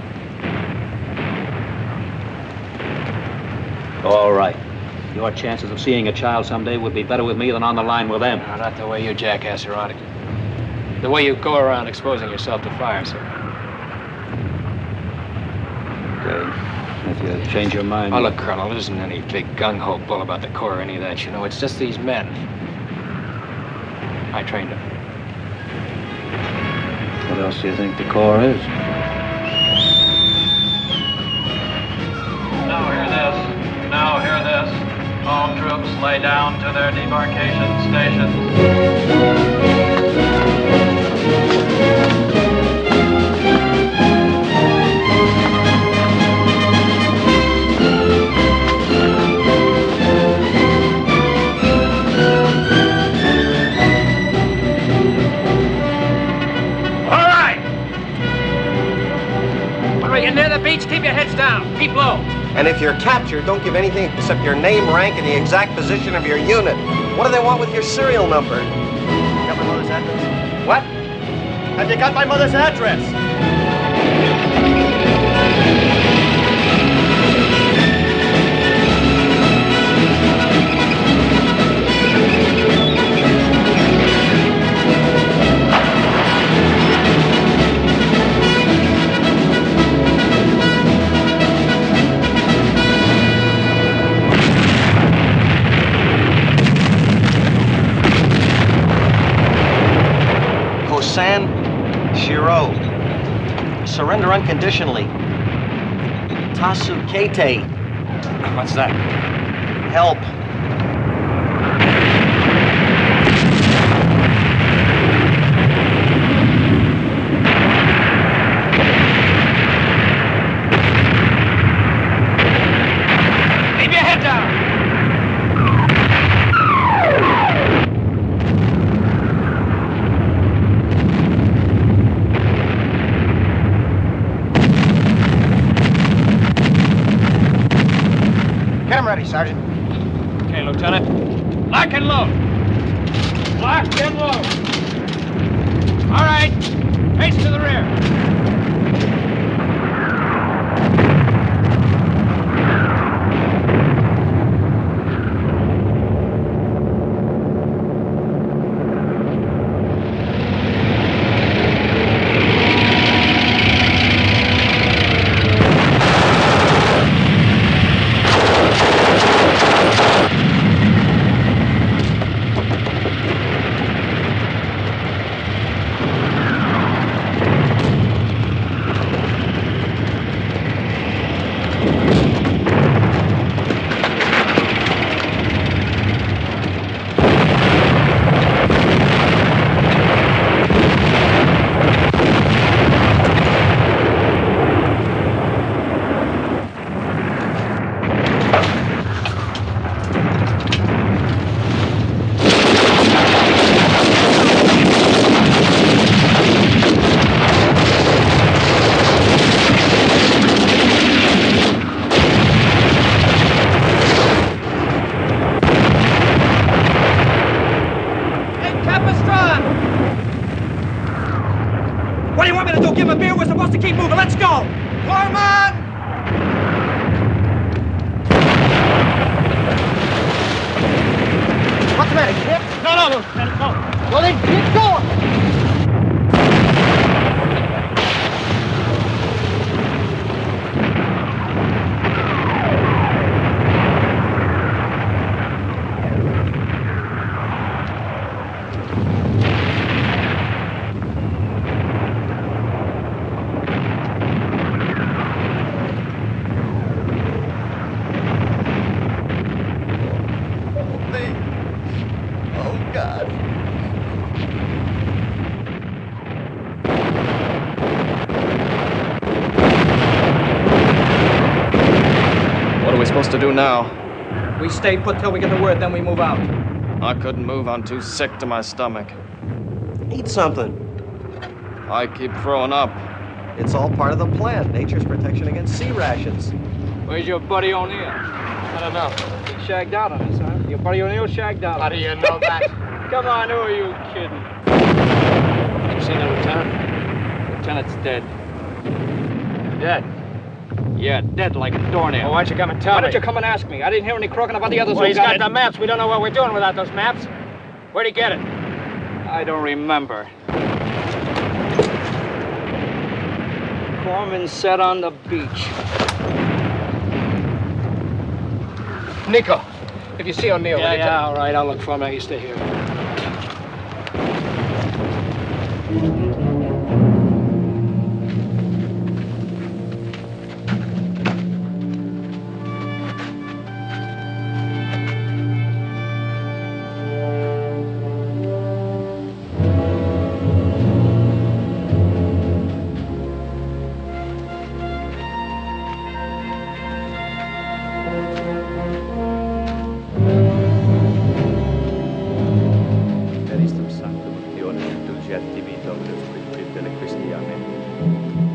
All right. Your chances of seeing a child someday would be better with me than on the line with them. No, not the way you jackass are on it. The way you go around exposing yourself to fire, sir. Okay. If you change your mind... Oh, look, Colonel, there isn't any big gung-ho bull about the Corps or any of that, you know. It's just these men. I trained them. What else do you think the Corps is? Now hear this. Now hear this. All troops lay down to their debarkation stations. Near the beach, keep your heads down. Keep low. And if you're captured, don't give anything except your name, rank, and the exact position of your unit. What do they want with your serial number? You got my mother's address? What? Have you got my mother's address? Surrender unconditionally. Tasu Kete. What's that? Help. Keep your head down. Get him ready, Sergeant. Okay, Lieutenant. Lock and load. Lock and load. All right. Face to the rear. What do you want me to do? Give him a beer? We're supposed to keep moving. Let's go! Foreman! What's the matter, Kip? No, Lieutenant, no. Well, then keep going. To do now? We stay put till we get the word, then we move out. I couldn't move. I'm too sick to my stomach. Eat something. I keep throwing up. It's all part of the plan. Nature's protection against sea rations. Where's your buddy O'Neill? I don't know. He shagged out on us, huh? Your buddy O'Neill shagged out. How do you know that? Come on, who are you kidding? You seen the lieutenant? Lieutenant's dead. Dead. Yeah, dead like a doornail. Well, why'd you come and tell Why me? didn't you come and ask me? I didn't hear any croaking about the others. Well, who he's got the maps. We don't know what we're doing without those maps. Where'd he get it? I don't remember. Corman said on the beach. Nico, if you see O'Neill... Yeah, all right. I'll look for him. You stay here.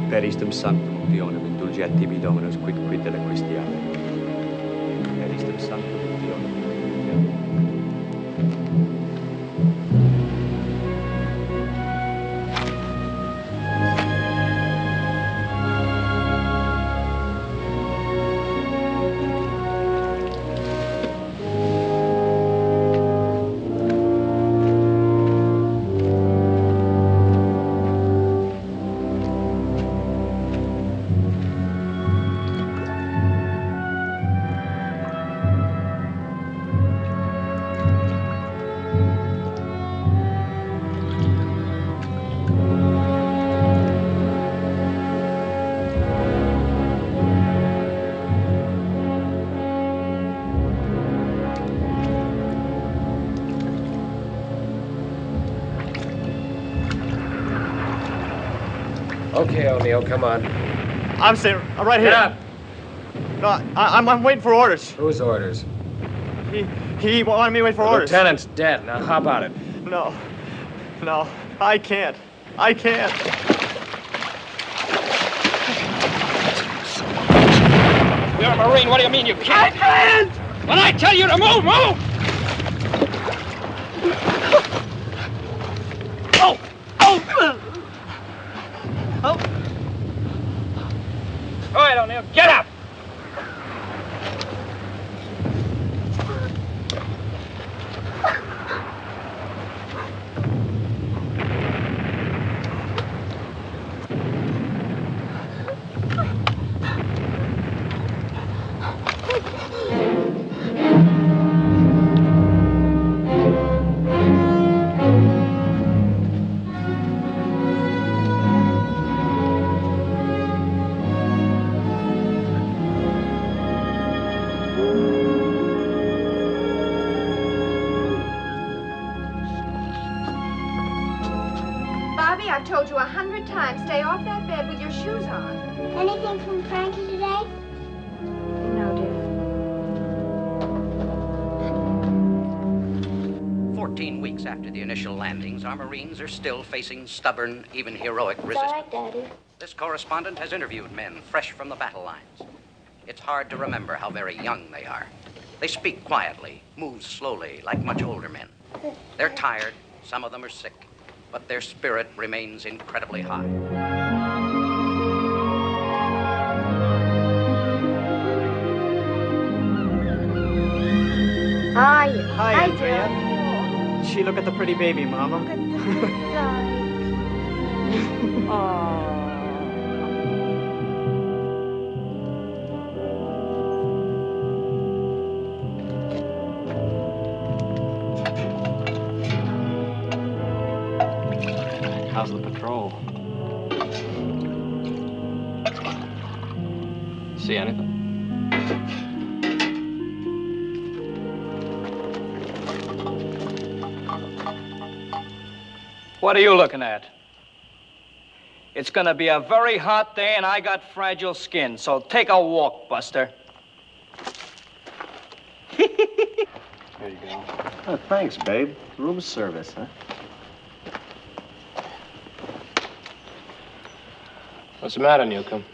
Peristem sanctum Dionum indulgentibi Dominus quid quidere Christiane. Peristem sanctum Dionum. Okay, O'Neill, come on. I'm staying right here. Get up. No, I'm waiting for orders. Whose orders? He wanted me to wait for The orders. lieutenant's dead. Now, how about it? No, I can't. I can't. You're a Marine. What do you mean you can't? I can't! When I tell you to move, move! Oh! All right, O'Neill, get up! Bobby, I've told you 100 times, stay off that bed with your shoes on. Anything from Frankie today? No, dear. 14 weeks after the initial landings, our Marines are still facing stubborn, even heroic It's resistance. all right, Daddy. This correspondent has interviewed men fresh from the battle lines. It's hard to remember how very young they are. They speak quietly, move slowly, like much older men. They're tired, some of them are sick, but their spirit remains incredibly high. How are you? Hi, Andrea. She look at the pretty baby, Mama. How's the patrol? See anything? What are you looking at? It's gonna be a very hot day and I got fragile skin, so take a walk, Buster. There you go. Oh, thanks, babe. Room service, huh? What's the matter, Newcomb?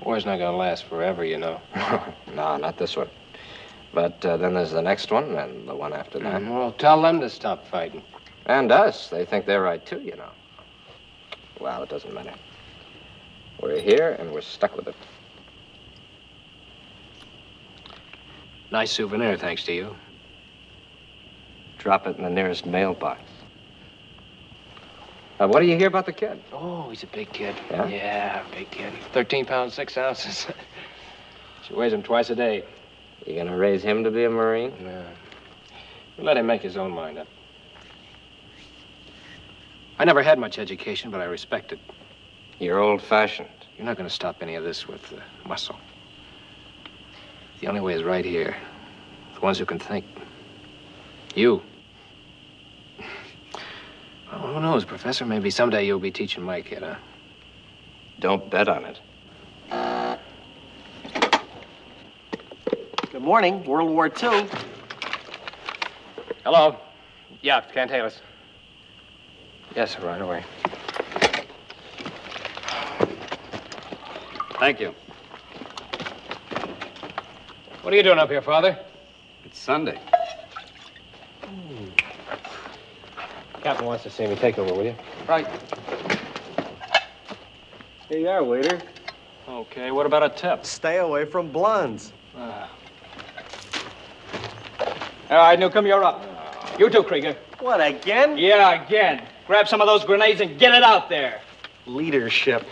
War's not gonna last forever, you know. No, not this one. But then there's the next one and the one after that. Well, tell them to stop fighting. And us. They think they're right, too, you know. Well, it doesn't matter. We're here, and we're stuck with it. Nice souvenir, thanks to you. Drop it in the nearest mailbox. What do you hear about the kid? Oh, he's a big kid. Yeah? Yeah, big kid. 13 pounds, 6 ounces. She weighs him twice a day. You gonna raise him to be a Marine? Yeah. Let him make his own mind up. I never had much education, but I respect it. You're old-fashioned. You're not going to stop any of this with muscle. The only way is right here. The ones who can think. You. Well, who knows, Professor? Maybe someday you'll be teaching my kid, huh? Don't bet on it. Good morning. World War II. Hello. Yeah, Kent Halis. Yes, right away. Thank you. What are you doing up here, Father? It's Sunday. Captain wants to see me. Take over, will you? Right. Here you are, waiter. Okay, what about a tip? Stay away from blondes. All right, Newcomb, you're up. You too, Krieger. What, again? Yeah, again. Grab some of those grenades and get it out there. Leadership.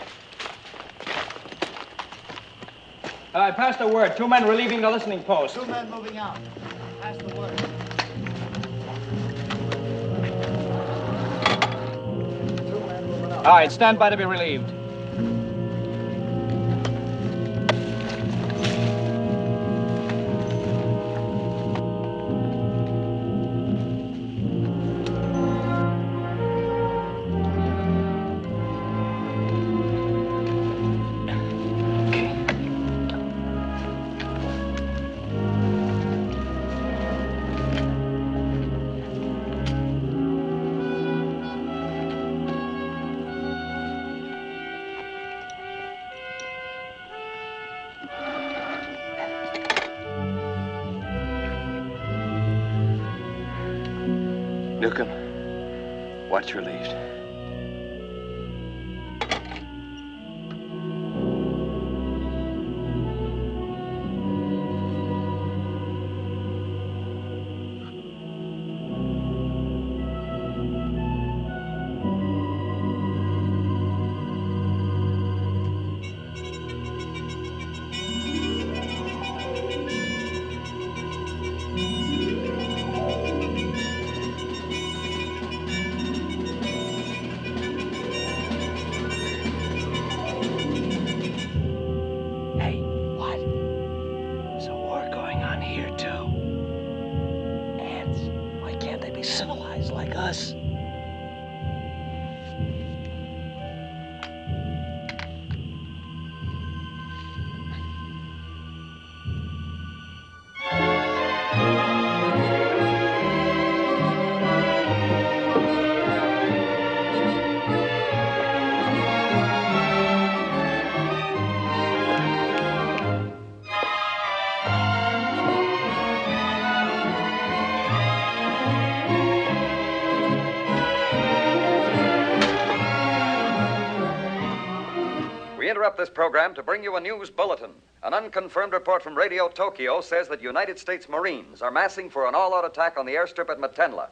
All right, pass the word. 2 men relieving the listening post. 2 men moving out. Pass the word. All right, stand by to be relieved. Nukem, watch your leaves. Interrupt this program to bring you a news bulletin. An unconfirmed report from Radio Tokyo says that United States Marines are massing for an all-out attack on the airstrip at Matenla.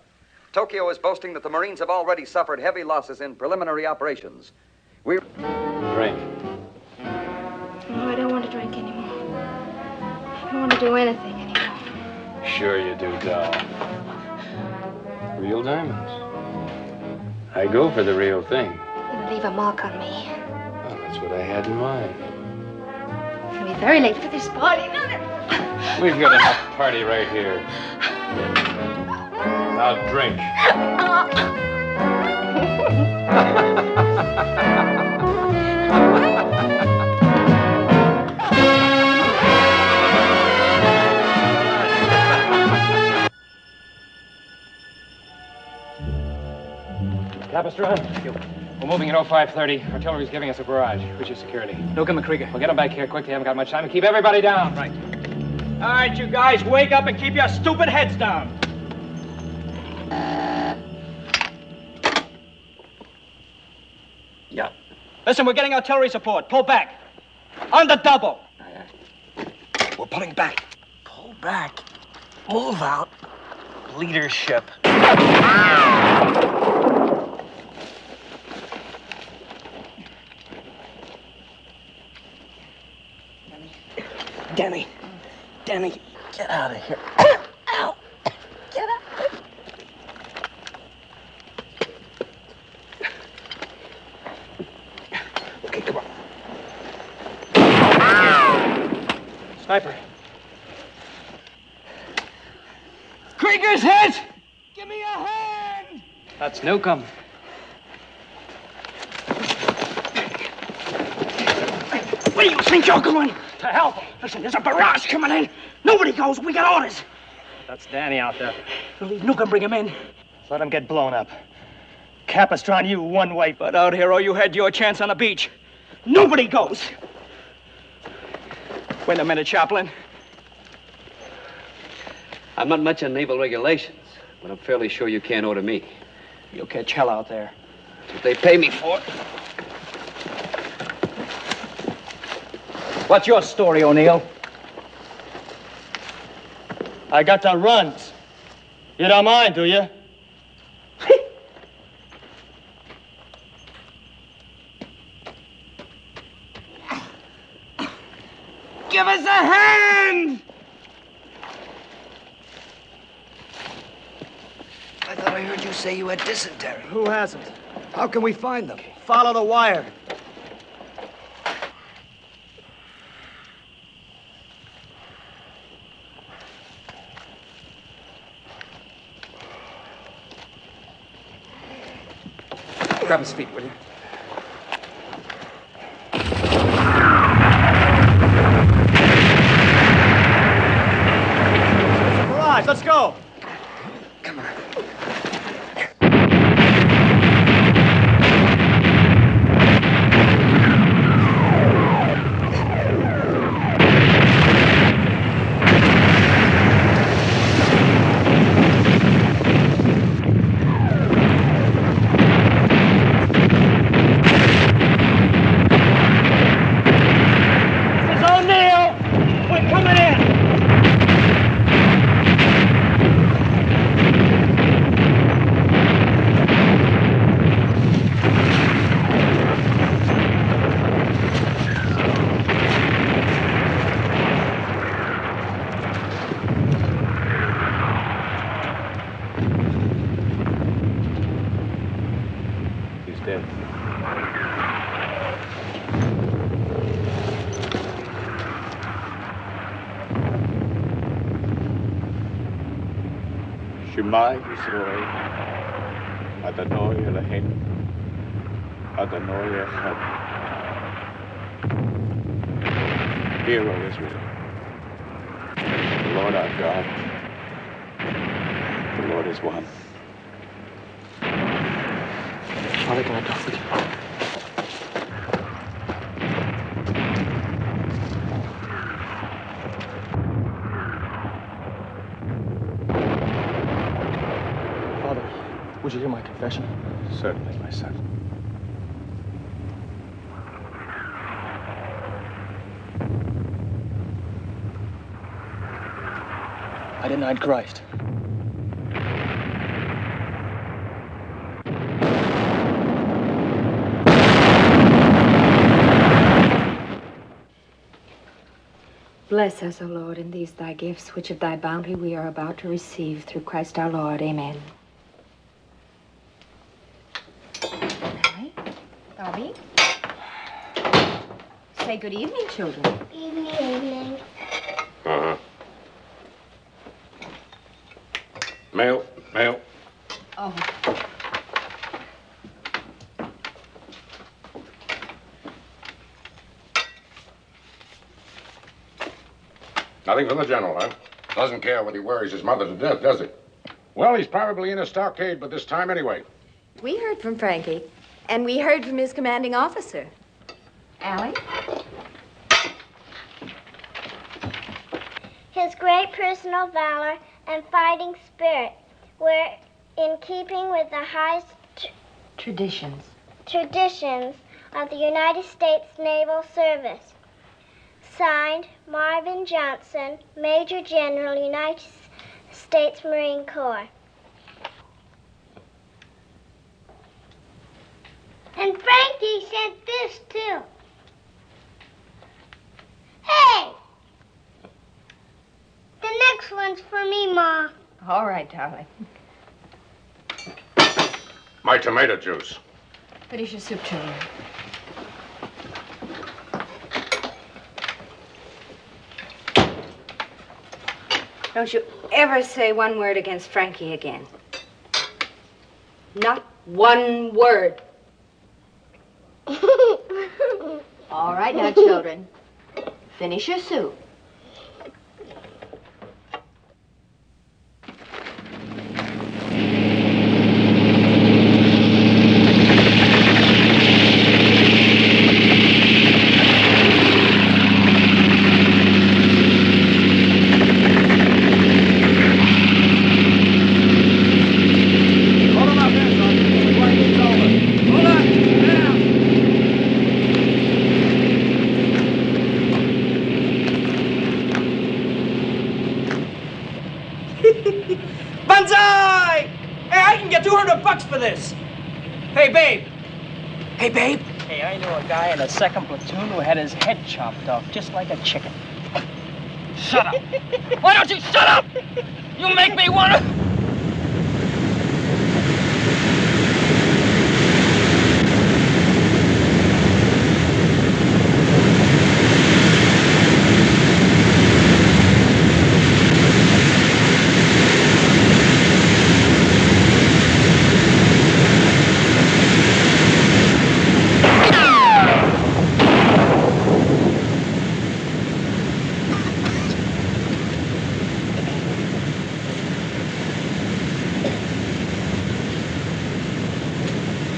Tokyo is boasting that the Marines have already suffered heavy losses in preliminary operations. Drink. No, I don't want to drink anymore. I don't want to do anything anymore. Sure you do, doll. Real diamonds. I go for the real thing. It'll leave a mark on me. That's what I had in mind. It'll be very late for this party. We've got enough party right here. Now drink. Capistrano, we're moving at 0530. Artillery's giving us a barrage. Who's your security? Nukem and Krieger. We'll get them back here quickly. Haven't got much time. And keep everybody down. Right. All right, you guys, wake up and keep your stupid heads down. Yeah. Listen, we're getting artillery support. Pull back. On the double. We're pulling back. Pull back. Move out. Leadership. Danny, get out of here. Ow! Get out. Okay, come on. Sniper. Krieger's hit! Give me a hand! That's Nukem. Where do you think you're going? To help. Listen, there's a barrage coming in. Nobody goes. We got orders. That's Danny out there. Leave Nukem, bring him in. Let him get blown up. Capistrano, you one way. But out here, you had your chance on the beach. Nobody goes. Wait a minute, Chaplain. I'm not much on naval regulations, but I'm fairly sure you can't order me. You'll catch hell out there. That's what they pay me for. What's your story, O'Neill? I got the runs. You don't mind, do you? Give us a hand! I thought I heard you say you had dysentery. Who hasn't? How can we find them? Follow the wire. Grab his feet, will you? Barrage, let's go. Come on. Shema Yisrael, Adonai Eloheinu, Adonai Echad. Hear, O Israel, the Lord our God, the Lord is one. Father, can I talk with you? Father, would you hear my confession? Certainly, my son. I denied Christ. Bless us, O Lord, in these thy gifts, which of thy bounty we are about to receive through Christ our Lord. Amen. Kalai, Bobby. Say good evening, children. Evening. Uh-huh. Mail. Oh. Nothing from the general, huh? Doesn't care whether he worries his mother to death, does he? Well, he's probably in a stockade by this time anyway. We heard from Frankie, and we heard from his commanding officer. Allie? His great personal valor and fighting spirit were in keeping with the highest Traditions of the United States Naval Service. Signed, Marvin Johnson, Major General, United States Marine Corps. And Frankie sent this, too. Hey! The next one's for me, Ma. All right, darling. My tomato juice. Finish your soup, children. Don't you ever say one word against Frankie again. Not one word. All right now, children. Finish your soup. Banzai! Hey, I can get $200 for this. Hey, babe. Hey, babe. Hey, I knew a guy in the 2nd platoon who had his head chopped off just like a chicken. Shut up. Why don't you shut up? You make me want to...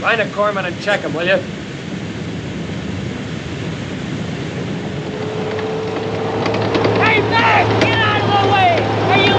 Find a corpsman and check him, will you? Hey, Mac! Get out of the way! Are you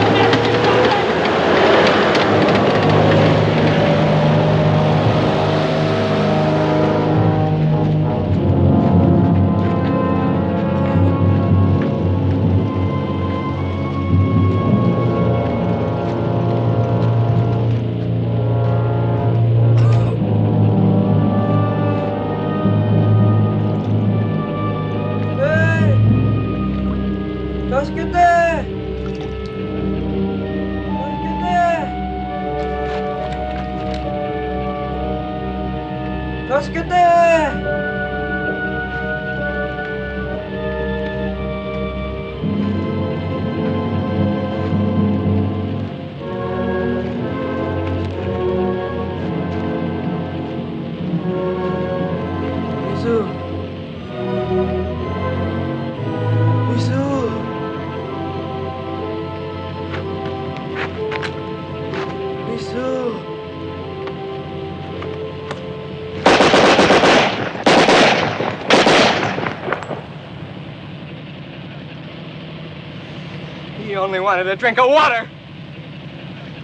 wanted a drink of water.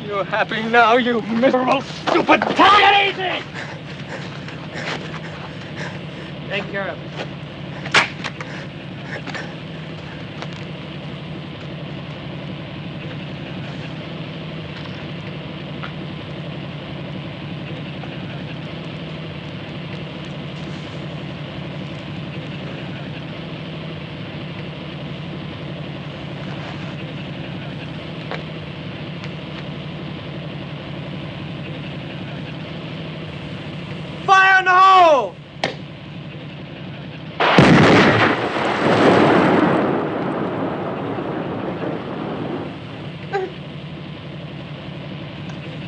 You happy now, you miserable, stupid... Take it easy! Take care of it. Fire in the hole!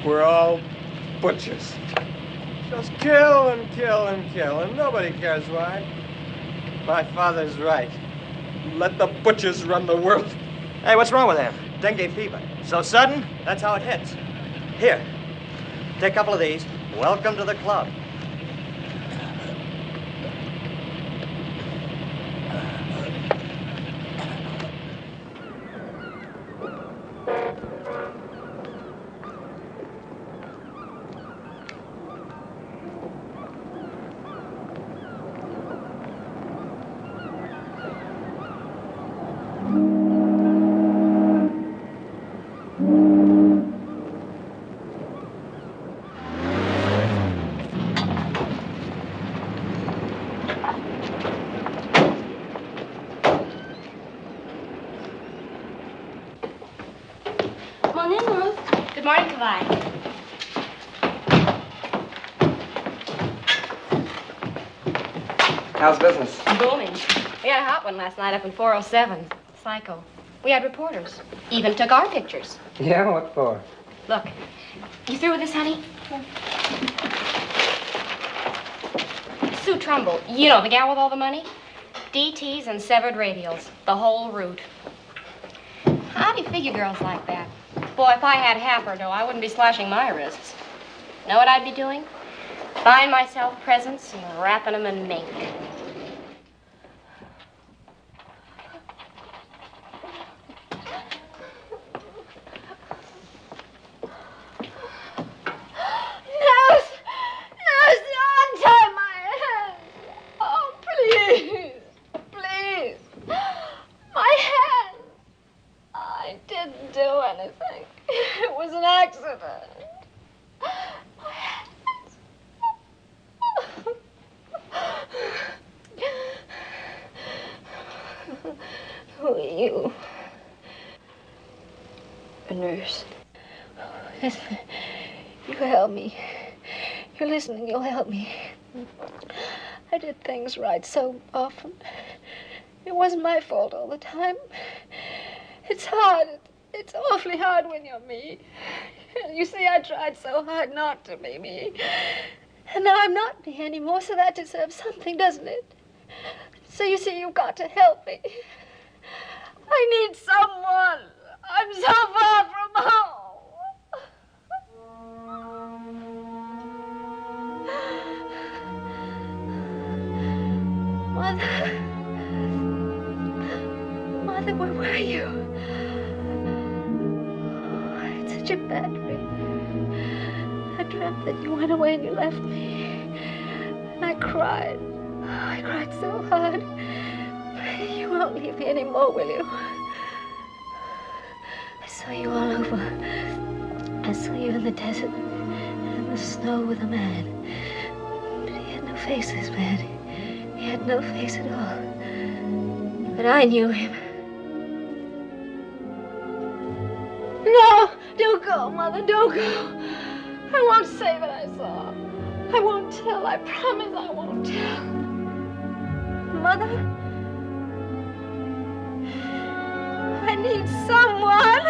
We're all butchers. Just kill and kill and kill, and nobody cares why. My father's right. Let the butchers run the world. Hey, what's wrong with him? Dengue fever. So sudden, that's how it hits. Here, take a couple of these. Welcome to the club. Morning, Ruth. Good morning, Kalai. How's business? Booming. We had a hot one last night up in 407. Psycho. We had reporters. Even took our pictures. Yeah, what for? Look, you through with this, honey? Sue Trumbull, you know, the gal with all the money? DTs and severed radials, the whole route. How do you figure girls like that? Boy, if I had half her dough, I wouldn't be slashing my wrists. Know what I'd be doing? Buying myself presents and wrapping them in mink. Nurse! Nurse, untie my hands! Oh, please! Please! My hands! I didn't do anything. It was an accident. My hands! Who are you? A nurse. Listen, you help me. You're listening, you'll help me. I did things right so often. It wasn't my fault all the time. It's hard. It's awfully hard when you're me. You see, I tried so hard not to be me. And now I'm not me anymore, so that deserves something, doesn't it? So you see, you've got to help me. I need someone. I'm so far from home. Mother, where were you? Oh, I had such a bad dream. I dreamt that you went away and you left me. And I cried. Oh, I cried so hard. You won't leave me anymore, will you? I saw you all over. I saw you in the desert and in the snow with a man. But he had no face, this man. He had no face at all. But I knew him. No! Don't go, Mother, don't go. I won't say that I saw. I won't tell. I promise I won't tell. Mother? I need someone.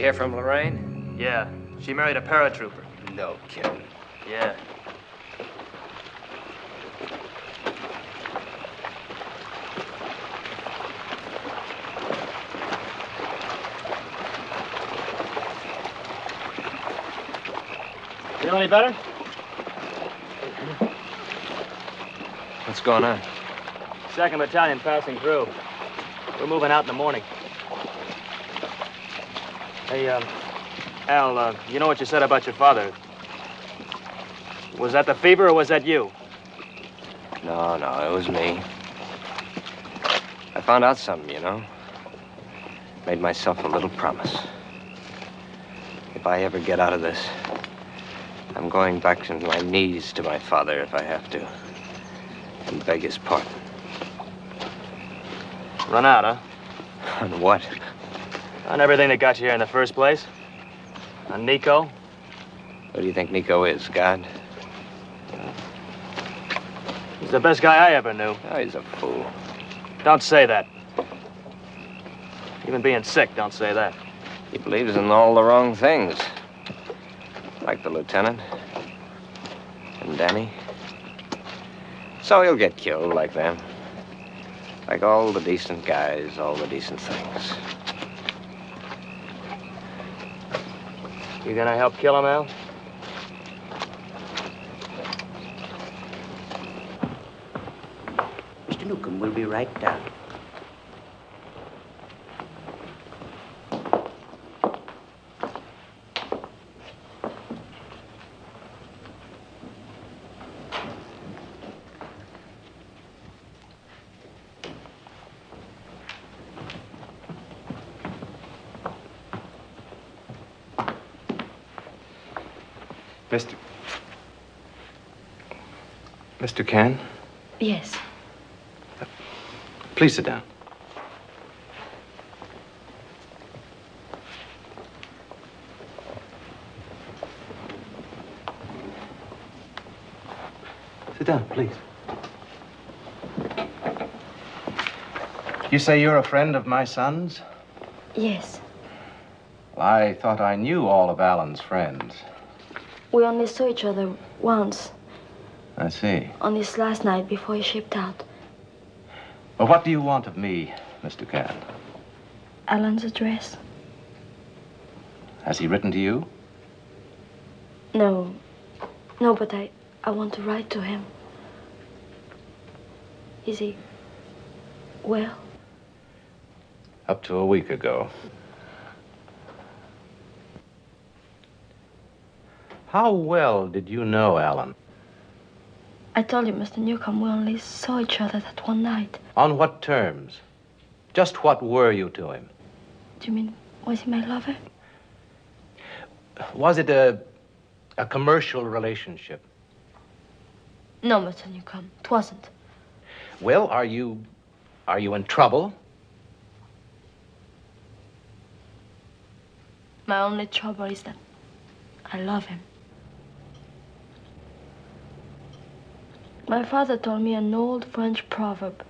hear from Lorraine? Yeah. She married a paratrooper. No kidding. Yeah. Feel any better? What's going on? 2nd Battalion passing through. We're moving out in the morning. Hey, Al, you know what you said about your father? Was that the fever or was that you? No, it was me. I found out something, you know. Made myself a little promise. If I ever get out of this, I'm going back to my knees to my father if I have to. And beg his pardon. Run out, huh? On what? On everything that got you here in the first place. On Nico. Who do you think Nico is, God? He's the best guy I ever knew. Oh, he's a fool. Don't say that. Even being sick, don't say that. He believes in all the wrong things. Like the lieutenant. And Danny. So he'll get killed like them. Like all the decent guys, all the decent things. You gonna help kill him, Al? Mr. Newcomb will be right down. Mr. Can, Yes. please sit down. Sit down, please. You say you're a friend of my son's? Yes. Well, I thought I knew all of Alan's friends. We only saw each other once, I see. on this last night before he shipped out. Well, what do you want of me, Mr. Can? Alan's address? Has he written to you? No, but I want to write to him. Is he well? Up to a week ago. How well did you know Alan? I told you, Mr. Newcomb, we only saw each other that one night. On what terms? Just what were you to him? Do you mean, was he my lover? Was it a commercial relationship? No, Mr. Newcomb, it wasn't. Well, are you in trouble? My only trouble is that I love him. My father told me an old French proverb.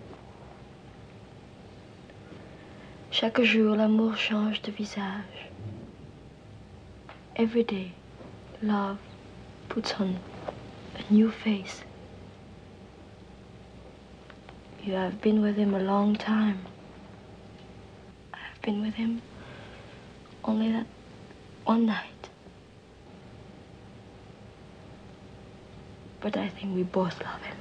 Chaque jour, l'amour change de visage. Every day, love puts on a new face. You have been with him a long time. I have been with him only that one night. But I think we both love him.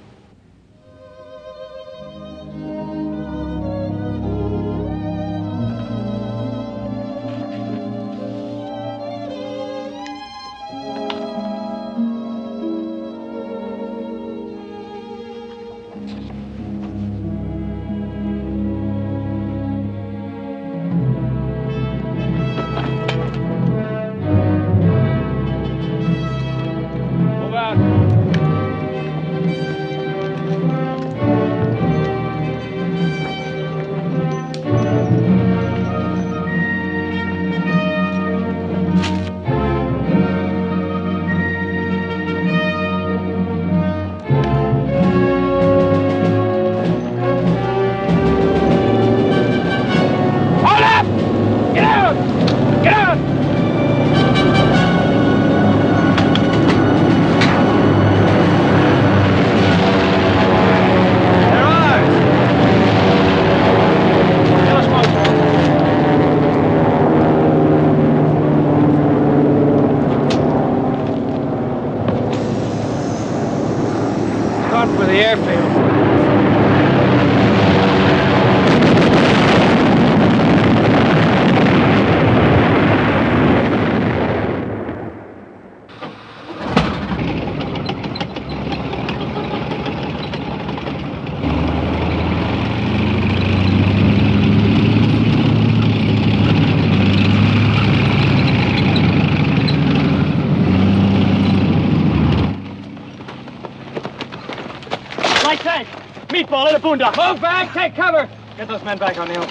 fall in the boondock. Move back, take cover. Get those men back on the hill.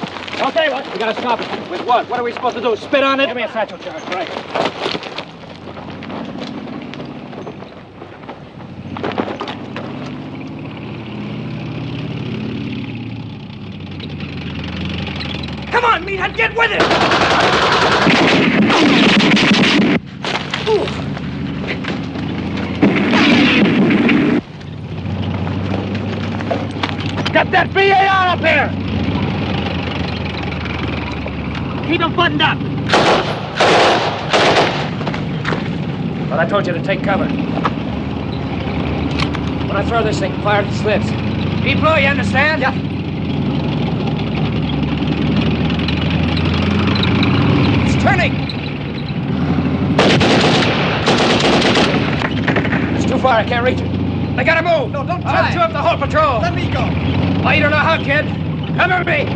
Okay, what? We gotta stop it. With what? What are we supposed to do? Spit on it? Give me a satchel charge. Right. Come on, meathead, get with it! Ooh. Get that BAR up here! Keep them buttoned up! But I told you to take cover. When I throw this thing, fire at the slits. Deep blow, you understand? Yeah. It's turning! It's too far, I can't reach it. They gotta move! No, don't I'll try. chew up the whole patrol! Let me go! Oh, you don't know how, kid? Cover me!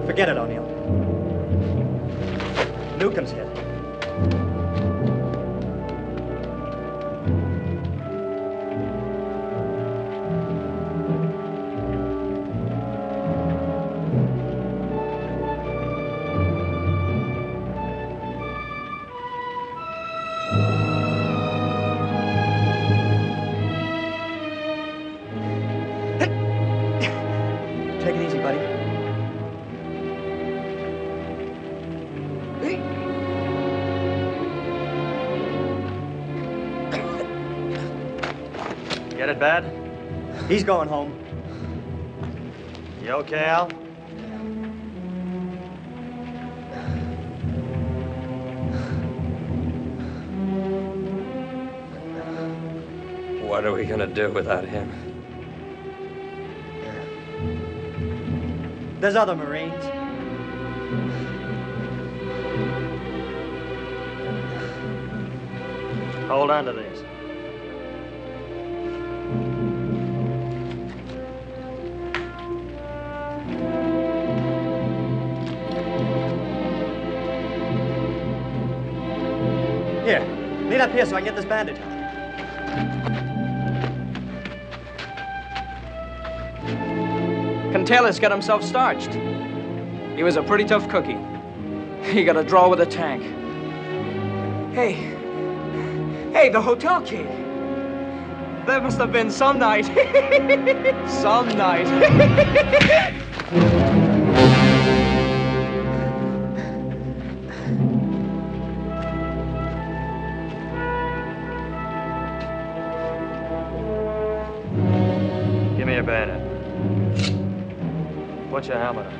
Forget it, O'Neill. Newcomb's hit. Take it easy, buddy. Get it bad? He's going home. You okay, Al? What are we gonna do without him? There's other Marines. Hold on to these. Here, lean up here so I can get this bandage on. Taylor's got himself starched. He was a pretty tough cookie. He got a draw with a tank. Hey, the hotel key. That must have been some night. Some night. Give me your bayonet. Put your helmet on.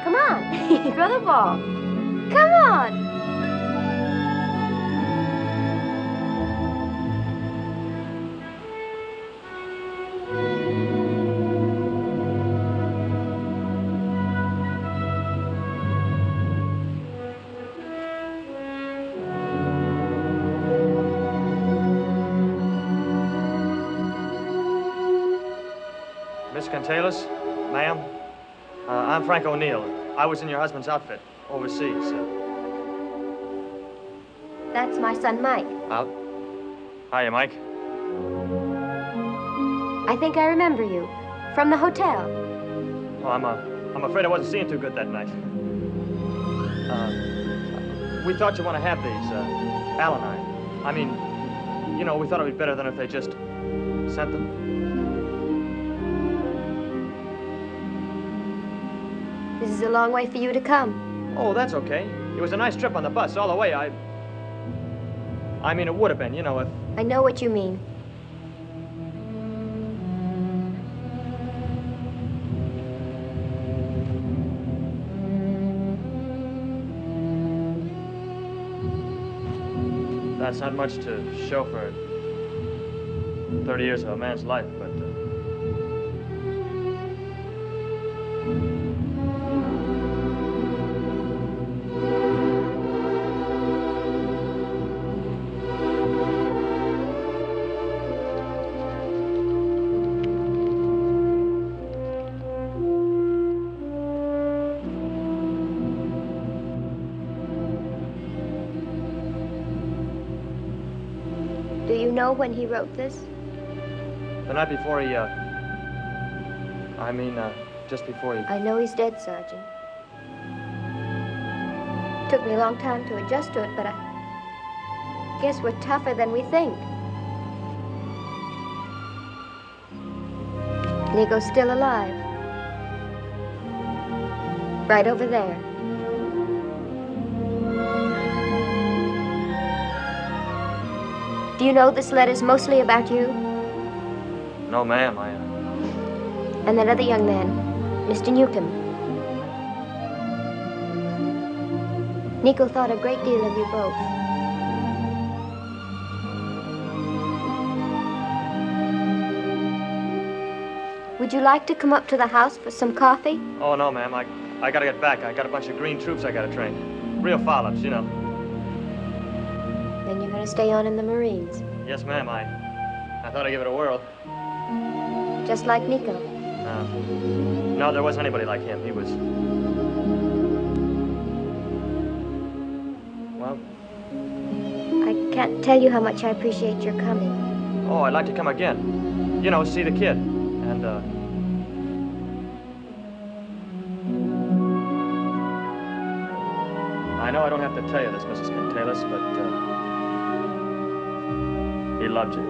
Come on. Throw the ball. Come on. Miss Cantalis, ma'am, I'm Frank O'Neill. I was in your husband's outfit overseas. That's my son, Mike. Hiya, Mike. I think I remember you. From the hotel. Oh, I'm afraid I wasn't seeing too good that night. We thought you want to have these, Al and I. I mean, you know, we thought it would be better than if they just sent them. This is a long way for you to come. Oh, that's okay. It was a nice trip on the bus all the way. I mean, it would have been, you know, if... I know what you mean. That's not much to show for 30 years of a man's life, but... Do you know when he wrote this? The night before he, just before he... I know he's dead, Sergeant. Took me a long time to adjust to it, but I guess we're tougher than we think. Nico's still alive. Right over there. Do you know this letter's mostly about you? No, ma'am, And that other young man, Mr. Newcomb. Nico thought a great deal of you both. Would you like to come up to the house for some coffee? Oh, no, ma'am. I gotta get back. I got a bunch of green troops I gotta train. Real follow-ups, you know. Then you're going to stay on in the Marines. Yes, ma'am. I thought I'd give it a whirl. Just like Nico. No, there wasn't anybody like him. He was... Well... I can't tell you how much I appreciate your coming. Oh, I'd like to come again. You know, see the kid. And, I know I don't have to tell you this, Mrs. Cantalis, but, he loved you.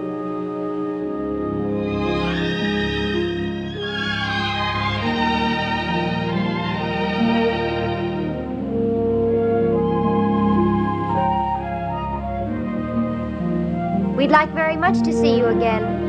We'd like very much to see you again.